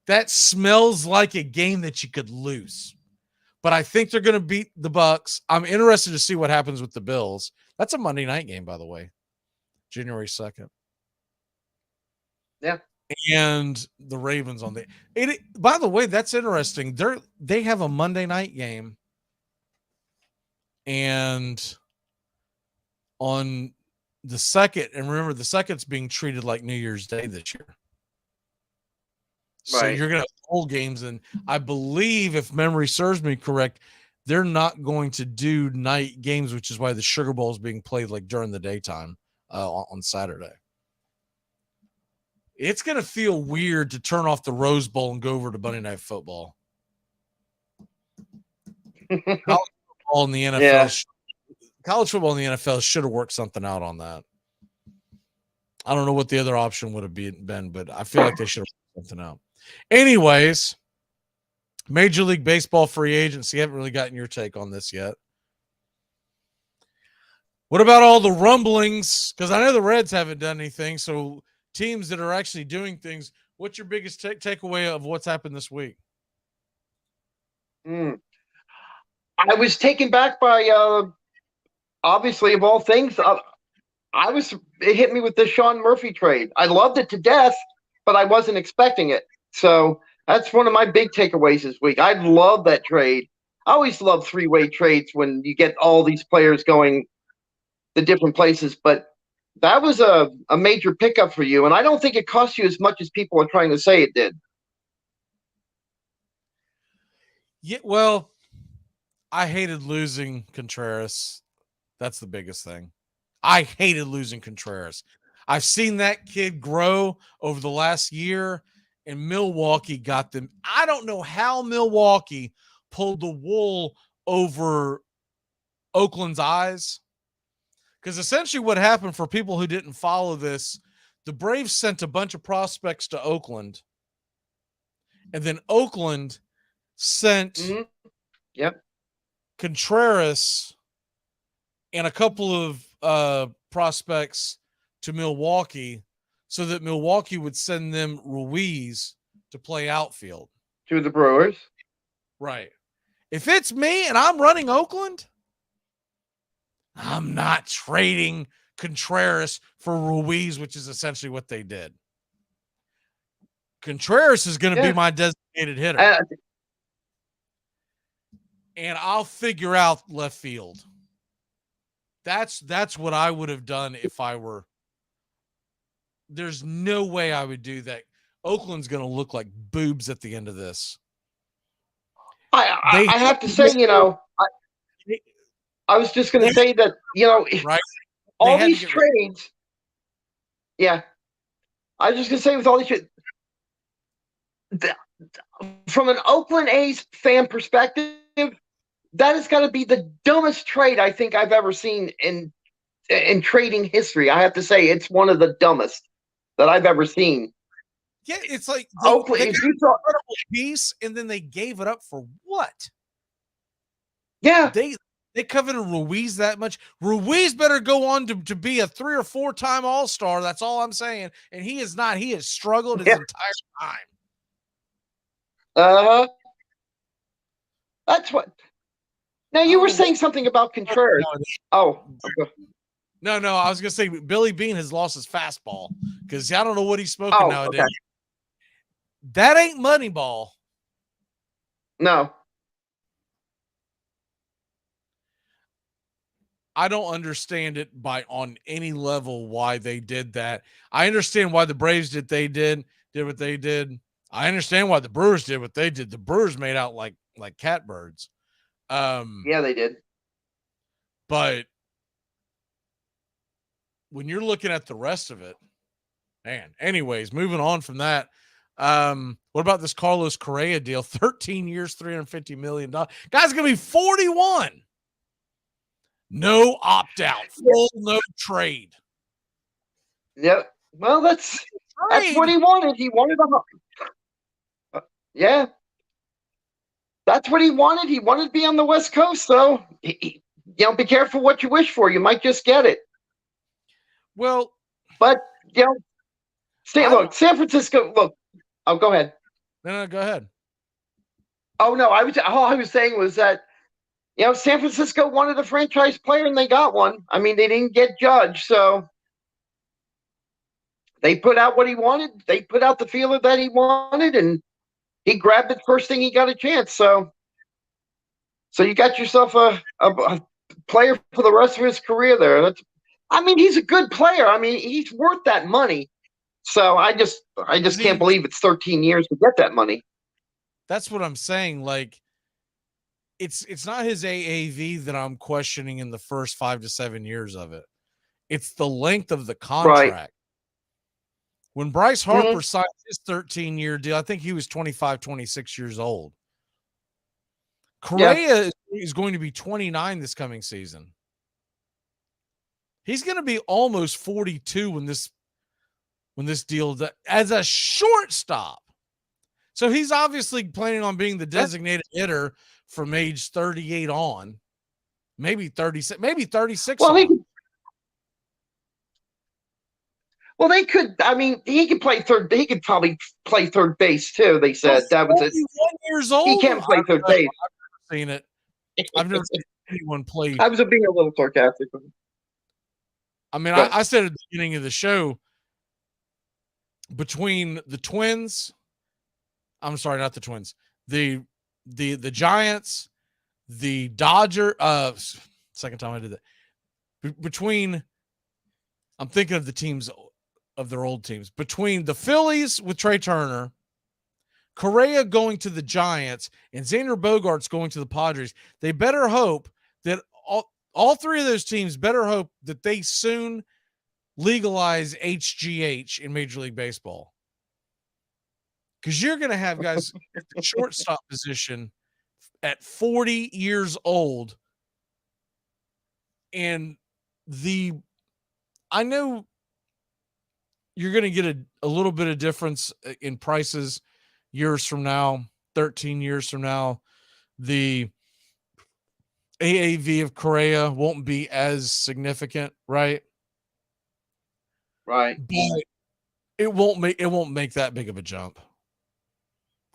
That smells like a game that you could lose. But I think they're going to beat the Bucs. I'm interested to see what happens with the Bills. That's a Monday night game, by the way, January 2nd. Yeah. And the Ravens on by the way, that's interesting. They have a Monday night game. And on the 2nd, and remember the 2nd's being treated like New Year's Day this year. So you're going to have whole games. And I believe, if memory serves me correct, they're not going to do night games, which is why the Sugar Bowl is being played like during the daytime on Saturday. It's going to feel weird to turn off the Rose Bowl and go over to Monday Night Football. College football in the NFL, college football in the NFL should have worked something out on that. I don't know what the other option would have been, but I feel like they should have worked something out. Anyways, Major League Baseball free agency. I haven't really gotten your take on this yet. What about all the rumblings? Because I know the Reds haven't done anything, so teams that are actually doing things, what's your biggest takeaway of what's happened this week? I was taken back by, obviously, of all things, it hit me with the Sean Murphy trade. I loved it to death, but I wasn't expecting it. So that's one of my big takeaways this week. I love that trade. I always love 3-way trades when you get all these players going to different places, but that was a major pickup for you, and I don't think it cost you as much as people are trying to say it did. Yeah, well, I hated losing Contreras. That's the biggest thing. I hated losing Contreras. I've seen that kid grow over the last year, and Milwaukee got them. I don't know how Milwaukee pulled the wool over Oakland's eyes. Because essentially what happened, for people who didn't follow this, the Braves sent a bunch of prospects to Oakland. And then Oakland sent Contreras and a couple of prospects to Milwaukee so that Milwaukee would send them Ruiz to play outfield. To the Brewers. Right. If it's me and I'm running Oakland, I'm not trading Contreras for Ruiz, which is essentially what they did. Contreras is going to be my designated hitter. And I'll figure out left field. That's what I would have done if I were. There's no way I would do that. Oakland's going to look like boobs at the end of this. I have to say, I was just going to say that, right? All these trades. Yeah. I was just going to say with all these trades, from an Oakland A's fan perspective, that has got to be the dumbest trade I think I've ever seen in trading history. I have to say it's one of the dumbest that I've ever seen. Yeah, it's like Oakland, they got an incredible piece, and then they gave it up for what? Yeah, they coveted Ruiz that much. Ruiz better go on to be a 3 or 4 time All-Star. That's all I'm saying. And he is not. He has struggled his entire time. That's what. Now you were saying something about Contreras. Oh. No. I was gonna say Billy Bean has lost his fastball because I don't know what he's smoking nowadays. Okay. That ain't Moneyball. No. I don't understand it on any level why they did that. I understand why the Braves did what they did. I understand why the Brewers did what they did. The Brewers made out like catbirds. Yeah, they did. But when you're looking at the rest of it, man. Anyways, moving on from that. What about this Carlos Correa deal? 13 years, $350 million. Guy's gonna be 41. No opt-out, full no trade. Yep. Well, that's what he wanted. He wanted yeah. That's what he wanted. He wanted to be on the West Coast, so be careful what you wish for. You might just get it. Well, but San Francisco. Look, go ahead. No, go ahead. Oh no, all I was saying was that San Francisco wanted a franchise player and they got one. I mean, they didn't get Judge, so they put out what he wanted. They put out the feeler that he wanted, and he grabbed it first thing he got a chance. So you got yourself a player for the rest of his career there. He's a good player. I mean, he's worth that money. So I just can't believe it's 13 years to get that money. That's what I'm saying. Like, it's not his AAV that I'm questioning in the first 5 to 7 years of it. It's the length of the contract. Right. When Bryce Harper signed his 13-year deal, I think he was 25, 26 years old. Correa is going to be 29 this coming season. He's going to be almost 42 when this deal as a shortstop. So he's obviously planning on being the designated hitter from age 38 on, maybe 36, maybe 36. Well, they could. I mean, he could play third. He could probably play third base too. They said that was it. 41 years old. He can't play third base. I've never seen it. I've never seen anyone play. I was being a little sarcastic. I mean, I said at the beginning of the show, between the Twins, I'm sorry, not the Twins, the Giants, the Dodgers, second time I did that. Between, I'm thinking of the teams of their old teams, between the Phillies with Trey Turner, Correa going to the Giants, and Xander Bogaerts going to the Padres, they better hope that all three of those teams better hope that they soon legalize HGH in Major League Baseball. Because you're going to have guys at the shortstop position at 40 years old. And I know you're going to get a little bit of difference in prices years from now, 13 years from now. The AAV of Correa won't be as significant, right? Right. But it won't make that big of a jump.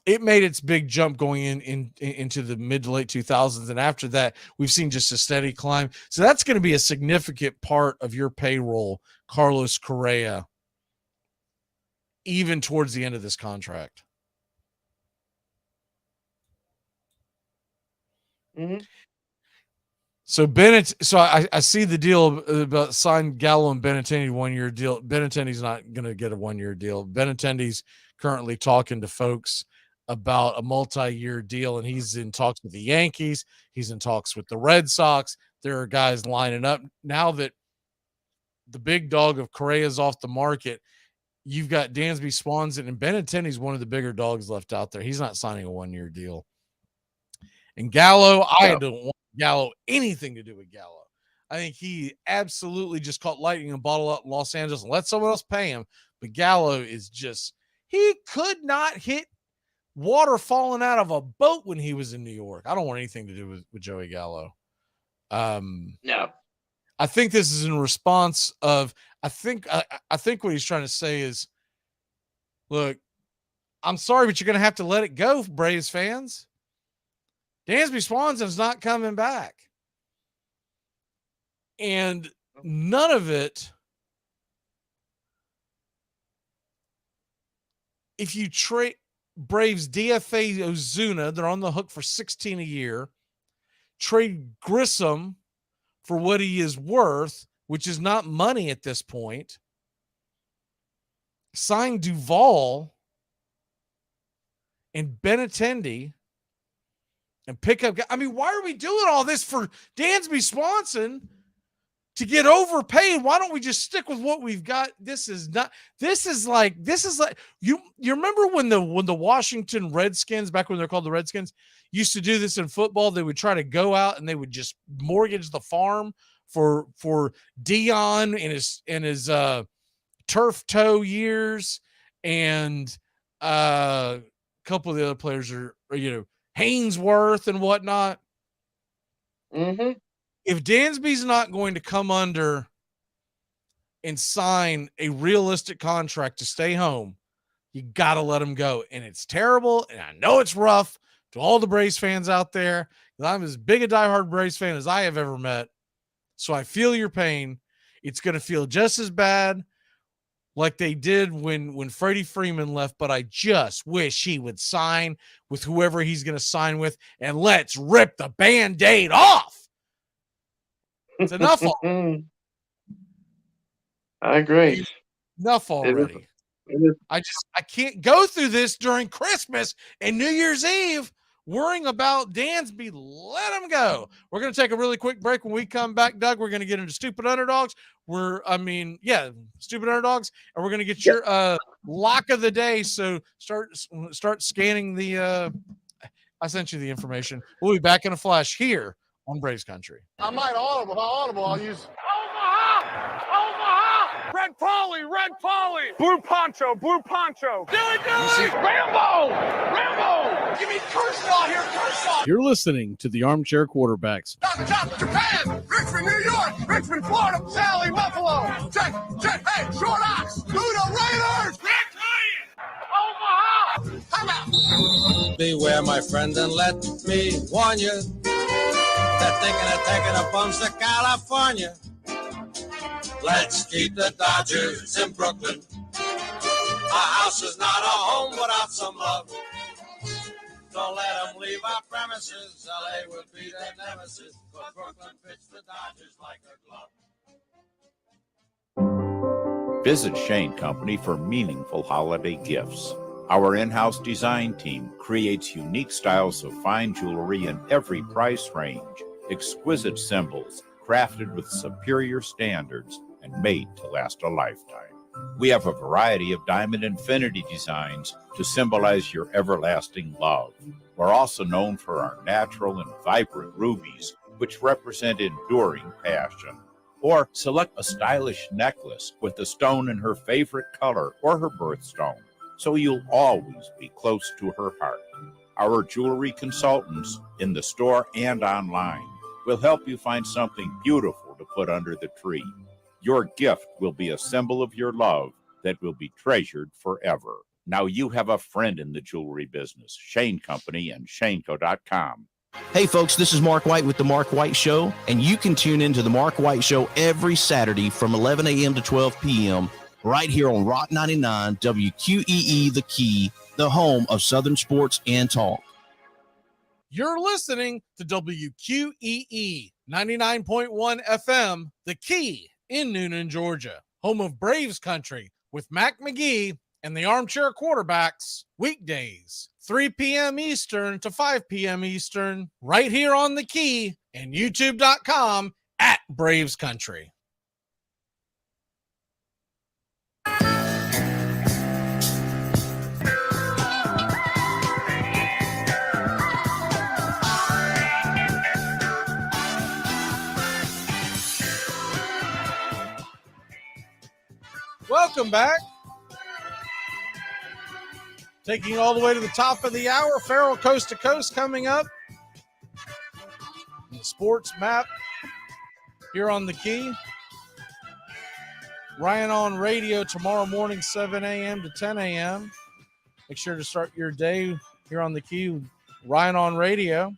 It made its big jump going into the mid to late 2000s, and after that, we've seen just a steady climb. So that's going to be a significant part of your payroll, Carlos Correa, even towards the end of this contract. Mm-hmm. So Bennett, so I see the deal about sign Gallo and Benintendi 1 year deal. Benintendi's not going to get a 1 year deal. Benintendi's currently talking to folks about a multi-year deal, and he's in talks with the Yankees. He's in talks with the Red Sox. There are guys lining up now that the big dog of Correa is off the market. You've got Dansby Swanson, and Benintendi's one of the bigger dogs left out there. He's not signing a 1 year deal. And Gallo, I don't want Gallo anything to do with Gallo. I think he absolutely just caught lightning and bottle up in Los Angeles and let someone else pay him. But Gallo is just, he could not hit water falling out of a boat when he was in New York. I don't want anything to do with Joey Gallo. No. I think this is in response of, I think what he's trying to say is, look, I'm sorry, but you're going to have to let it go, Braves fans. Dansby Swanson's not coming back. And none of it, if you trade Braves DFA Ozuna, they're on the hook for 16 a year. Trade Grissom for what he is worth, which is not money at this point. Sign Duvall and Benintendi and pick up. I mean, why are we doing all this for Dansby Swanson to get overpaid? Why don't we just stick with what we've got? This is like you remember when the Washington Redskins, back when they're called the Redskins, used to do this in football? They would try to go out and they would just mortgage the farm for Dion and his turf toe years, and a couple of the other players are Hainsworth and whatnot. Mm-hmm. If Dansby's not going to come under and sign a realistic contract to stay home, you got to let him go. And it's terrible, and I know it's rough to all the Braves fans out there, because I'm as big a diehard Braves fan as I have ever met. So I feel your pain. It's going to feel just as bad like they did when Freddie Freeman left, but I just wish he would sign with whoever he's going to sign with, and let's rip the Band-Aid off. It's enough already. I agree. Enough already. I can't go through this during Christmas and New Year's Eve worrying about Dansby. Let him go. We're going to take a really quick break. When we come back, Doug, we're going to get into stupid underdogs. Stupid underdogs, and we're going to get your lock of the day. So start scanning the. I sent you the information. We'll be back in a flash here on Braves Country. I might audible. If I audible, I'll use Omaha! Red Polly! Blue poncho! Dilly! Rambo! Give me Kershaw here, Kershaw! You're listening to the Armchair Quarterbacks. Top, Japan! Richmond, New York! Richmond, Florida! Sally, Buffalo! Check! Hey, Short Ox! Luda Raiders! Omaha! Time out! Beware, my friend, and let me warn you. They're thinking of taking a bums to California. Let's keep the Dodgers in Brooklyn. A house is not a home without some love. Don't let them leave our premises. LA would be their nemesis, but Brooklyn fits the Dodgers like a glove. Visit Shane Company for meaningful holiday gifts. Our in-house design team creates unique styles of fine jewelry in every price range. Exquisite symbols crafted with superior standards and made to last a lifetime. We have a variety of diamond infinity designs to symbolize your everlasting love. We're also known for our natural and vibrant rubies, which represent enduring passion. Or select a stylish necklace with the stone in her favorite color or her birthstone, so you'll always be close to her heart. Our jewelry consultants in the store and online We'll help you find something beautiful to put under the tree. Your gift will be a symbol of your love that will be treasured forever. Now you have a friend in the jewelry business. Shane Company and ShaneCo.com. Hey folks, this is Mark White with The Mark White Show, and you can tune into The Mark White Show every Saturday from 11 a.m. to 12 p.m. right here on Rock 99 WQEE The Key, the home of Southern sports and talk. You're listening to WQEE 99.1 FM, The Key in Noonan, Georgia, home of Braves country with Mac McGee and the Armchair Quarterbacks, weekdays, 3 p.m. Eastern to 5 p.m. Eastern, right here on The Key and YouTube.com at Braves Country. Welcome back. Taking you all the way to the top of the hour. Farrell Coast to Coast coming up. The sports map here on The Key. Ryan on radio tomorrow morning, 7 a.m. to 10 a.m. Make sure to start your day here on The Key with Ryan on radio.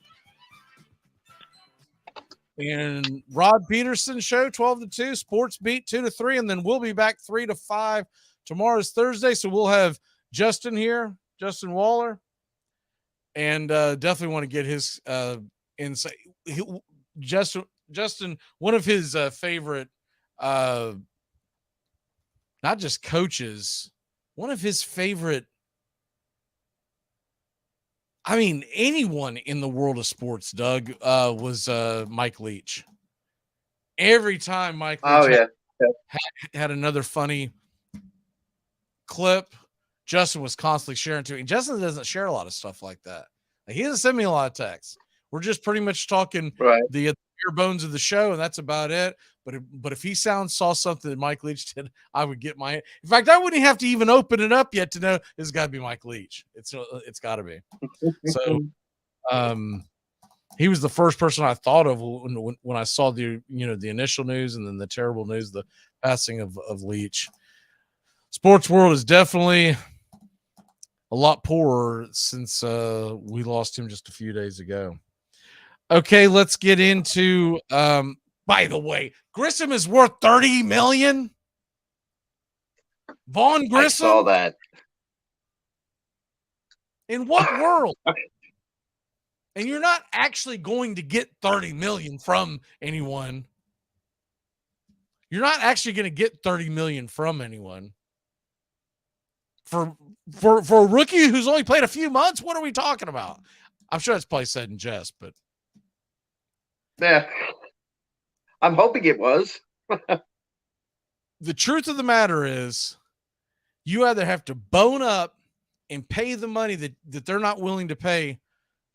And Rod Peterson show 12 to 2, Sports Beat 2 to 3, and then we'll be back 3 to 5. Tomorrow's Thursday, so we'll have Justin here, Justin Waller, and definitely want to get his insight. Justin, one of his favorite, not just coaches, one of his favorite. I mean, anyone in the world of sports, Doug, was Mike Leach. Every time Mike Leach had another funny clip, Justin was constantly sharing to me. Justin doesn't share a lot of stuff like that. Like, he doesn't send me a lot of texts. We're just pretty much talking the bare bones of the show, and that's about it. But if he saw something that Mike Leach did, I would get my. In fact, I wouldn't have to even open it up yet to know it's got to be Mike Leach. It's got to be. So, he was the first person I thought of when I saw the initial news and then the terrible news, the passing of Leach. Sports world is definitely a lot poorer since we lost him just a few days ago. Okay, let's get into. By the way, Grissom is worth $30 million. Vaughn Grissom. I saw that. In what world? And you're not actually going to get $30 million from anyone. You're not actually going to get $30 million from anyone. For a rookie who's only played a few months, what are we talking about? I'm sure it's probably said in jest, but yeah. I'm hoping it was. The truth of the matter is, you either have to bone up and pay the money that they're not willing to pay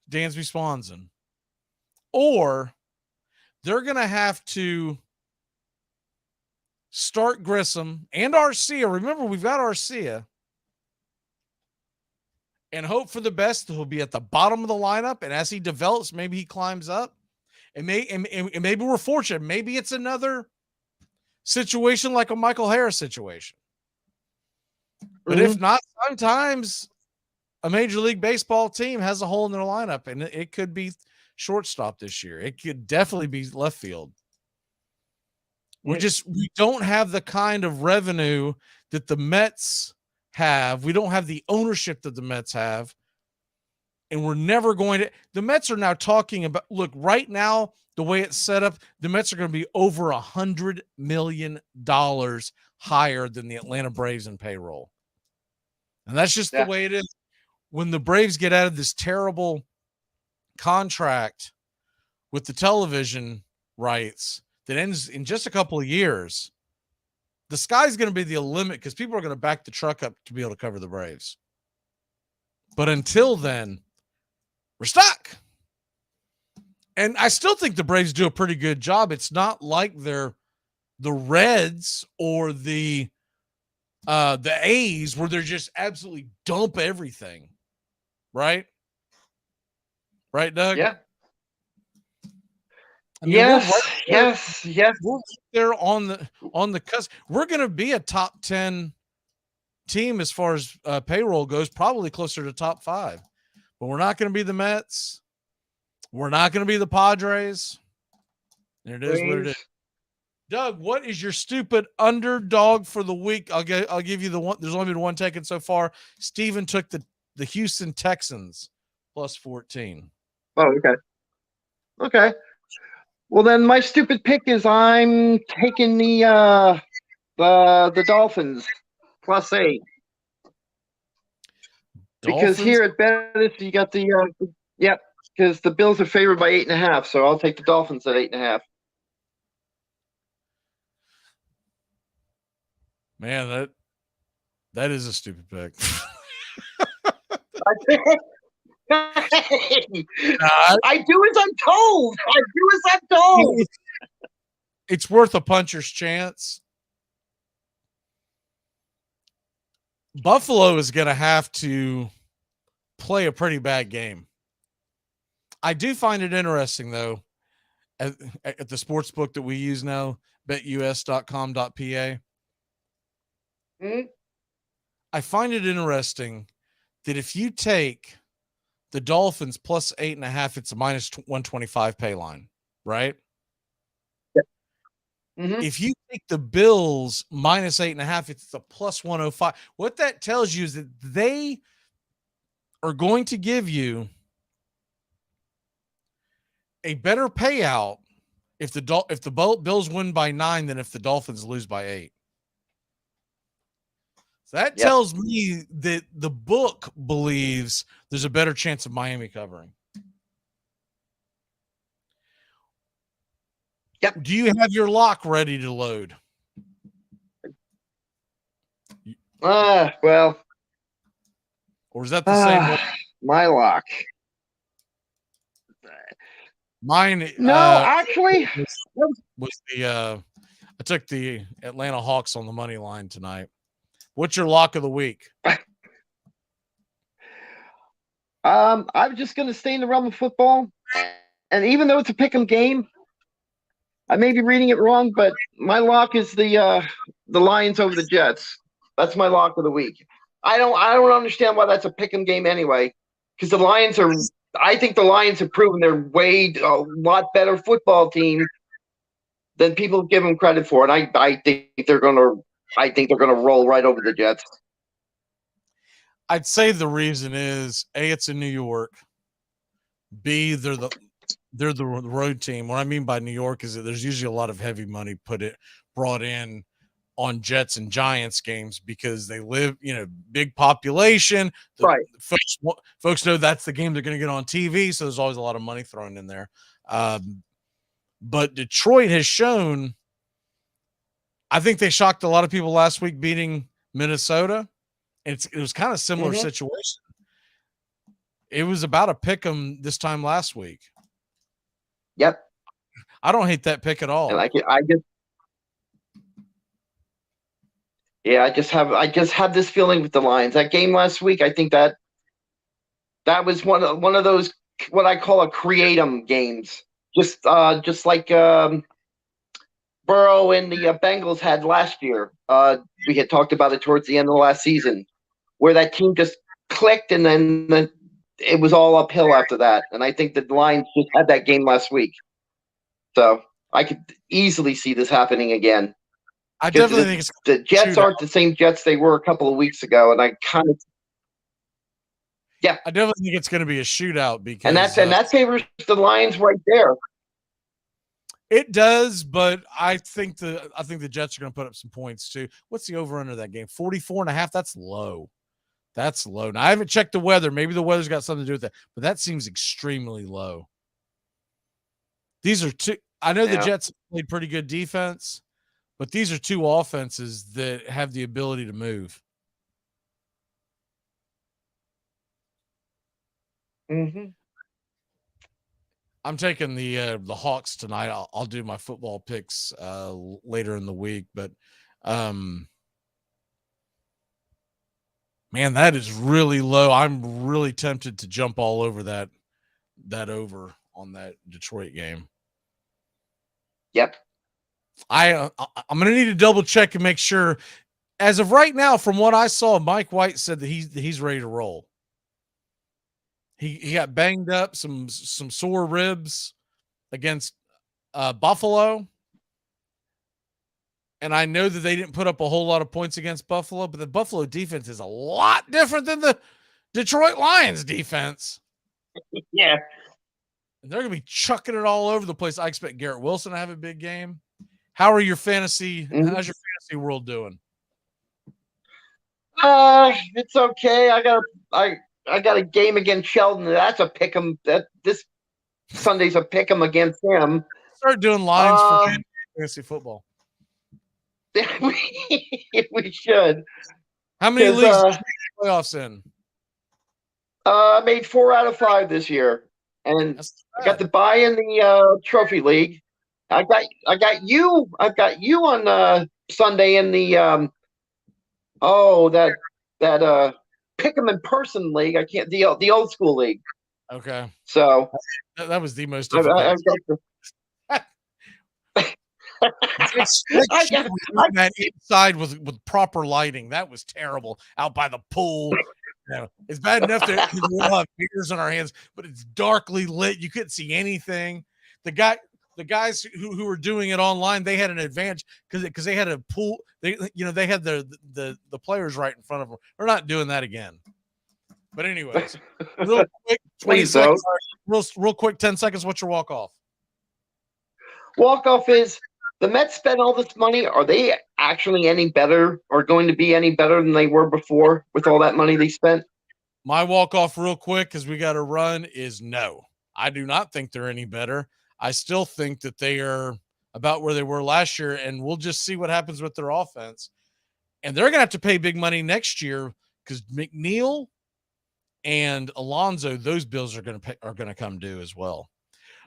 Dansby Swanson, or they're going to have to start Grissom and Arcia. Remember, we've got Arcia, and hope for the best. He'll be at the bottom of the lineup, and as he develops, maybe he climbs up. And maybe we're fortunate. Maybe it's another situation like a Michael Harris situation. But if not, sometimes a Major League Baseball team has a hole in their lineup, and it could be shortstop this year. It could definitely be left field. We don't have the kind of revenue that the Mets have. We don't have the ownership that the Mets have. And we're never going to. The Mets are now talking about. Look, right now, the way it's set up, the Mets are going to be over $100 million higher than the Atlanta Braves in payroll, and that's just the way it is. When the Braves get out of this terrible contract with the television rights that ends in just a couple of years, the sky's going to be the limit because people are going to back the truck up to be able to cover the Braves. But until then, we're stuck. And I still think the Braves do a pretty good job. It's not like they're the Reds or the A's where they're just absolutely dump everything. Right? Right, Doug? Yeah. I mean, Yes. We're right there on the cusp. We're going to be a top 10 team as far as payroll goes, probably closer to top 5. But we're not going to be the Mets. We're not going to be the Padres. And it is what it is. Doug, what is your stupid underdog for the week? I'll give you the one. There's only been one taken so far. Steven took the Houston Texans plus 14. Oh, okay. Well, then my stupid pick is I'm taking the Dolphins plus 8. Because here at Bettis you got the because the Bills are favored by 8.5, so I'll take the Dolphins at 8.5. Man, that is a stupid pick. I do as I'm told. It's worth a puncher's chance. Buffalo is going to have to play a pretty bad game. I do find it interesting, though, at the sports book that we use now, betus.com.pa. Mm-hmm. I find it interesting that if you take the Dolphins plus 8.5, it's a minus 125 pay line, right? Mm-hmm. If you take the Bills minus 8.5, it's the plus 105. What that tells you is that they are going to give you a better payout if the Bills win by 9 than if the Dolphins lose by 8. So that tells me that the book believes there's a better chance of Miami covering. Yep. Do you have your lock ready to load? Well. Or is that the same one? My lock. Mine. No, actually. Was I took the Atlanta Hawks on the money line tonight. What's your lock of the week? I'm just going to stay in the realm of football. And even though it's a pick'em game, I may be reading it wrong, but my lock is the Lions over the Jets. That's my lock of the week. I don't understand why that's a pick'em game anyway, because I think the Lions have proven they're a lot better football team than people give them credit for, and I think they're going to roll right over the Jets. I'd say the reason is A, it's in New York. B, they're the road team. What I mean by New York is that there's usually a lot of heavy money brought in on Jets and Giants games because they live, big population. Right. Folks know that's the game they're going to get on TV, so there's always a lot of money thrown in there. But Detroit has shown, I think they shocked a lot of people last week beating Minnesota. It was kind of similar situation. It was about a pick 'em this time last week. Yep. I don't hate that pick at all. And I just have this feeling with the Lions. That game last week, I think that was one of those what I call a create 'em games. Just like Burrow and the Bengals had last year. We had talked about it towards the end of the last season, where that team just clicked and then it was all uphill after that. And I think the Lions just had that game last week. So I could easily see this happening again. I definitely think the Jets aren't the same Jets they were a couple of weeks ago, and I kind of I definitely think it's going to be a shootout because that favors the Lions right there. It does, but I think the Jets are going to put up some points too. What's the over under that game? 44.5. That's low. That's low. Now I haven't checked the weather. Maybe the weather's got something to do with that, but that seems extremely low. These are two. I know the Jets played pretty good defense, but these are two offenses that have the ability to move. Mm-hmm. I'm taking the Hawks tonight. I'll do my football picks later in the week, but man, that is really low. I'm really tempted to jump all over that over on that Detroit game. Yep. I'm going to need to double check and make sure. As of right now, from what I saw, Mike White said that he's ready to roll. He got banged up, some sore ribs against Buffalo. And I know that they didn't put up a whole lot of points against Buffalo, but the Buffalo defense is a lot different than the Detroit Lions defense. Yeah. And they're going to be chucking it all over the place. I expect Garrett Wilson to have a big game. How are your fantasy? Mm-hmm. How's your fantasy world doing? It's okay. I got a game against Sheldon. That's a pick 'em. This Sunday's a pick 'em against him. Start doing lines for fantasy football. We should. How many leagues playoffs in? I made 4 out of 5 this year, and I got to buy in the trophy league. I got you on Sunday in the that pick 'em in person league. I can't the old school league. Okay. So that was the most difficult. That inside with proper lighting, that was terrible. Out by the pool, it's bad enough that we all have beers in our hands, but it's darkly lit. You couldn't see anything. The guys who were doing it online, they had an advantage because they had a pool. They had the players right in front of them. We're not doing that again. But anyways, real quick, 20 seconds. Real quick, 10 seconds. What's your walk off? Walk off is the Mets spent all this money. Are they actually any better or going to be any better than they were before with all that money they spent? My walk off real quick because we got to run is no. I do not think they're any better. I still think that they are about where they were last year, and we'll just see what happens with their offense. And they're going to have to pay big money next year because McNeil and Alonso, those bills are going to come due as well.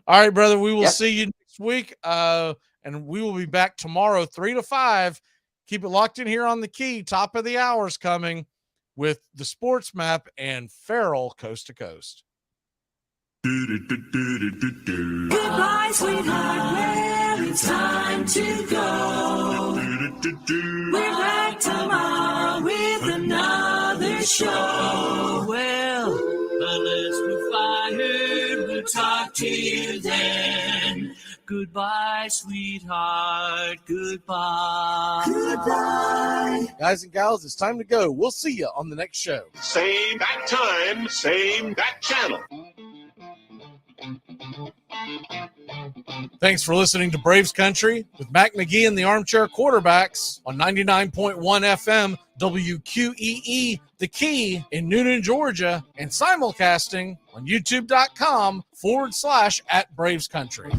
All right, brother, we will see you next week, and we will be back tomorrow, 3 to 5. Keep it locked in here on the Key. Top of the hour is coming with the Sports Map and Farrell Coast to Coast. Goodbye, sweetheart. Well, it's time to go. We're back tomorrow with another show. Well, unless we're fired, we'll talk to you then. Goodbye, sweetheart. Goodbye. Goodbye. Guys and gals, it's time to go. We'll see you on the next show. Same bat time, same bat channel. Thanks for listening to Braves Country with Mac McGee and the Armchair Quarterbacks on 99.1 FM WQEE, The Key in Noonan, Georgia, and simulcasting on youtube.com/@Braves Country.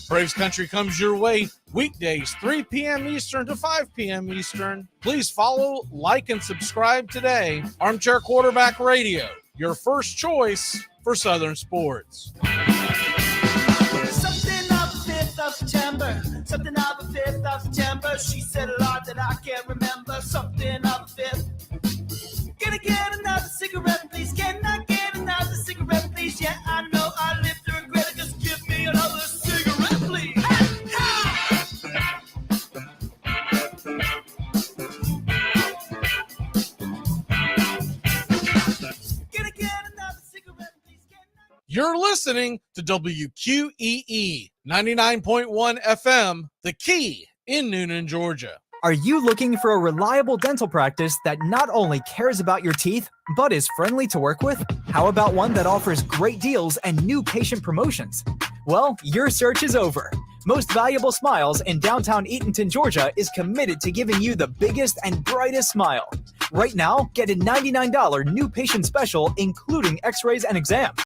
Braves Country comes your way weekdays, 3 p.m. Eastern to 5 p.m. Eastern. Please follow, like, and subscribe today. Armchair Quarterback Radio, your first choice for Southern sports. Something of the 5th of September. Something of the 5th of September. She said a lot that I can't remember. Something of the 5th. Can I get another cigarette, please? Can I get another cigarette, please? Yeah, I know I live to regret it. Just give me another cigarette, please. You're listening to WQEE 99.1 FM, The Key in Noonan, Georgia. Are you looking for a reliable dental practice that not only cares about your teeth, but is friendly to work with? How about one that offers great deals and new patient promotions? Well, your search is over. Most Valuable Smiles in downtown Eatonton, Georgia is committed to giving you the biggest and brightest smile. Right now, get a $99 new patient special, including x-rays and exams.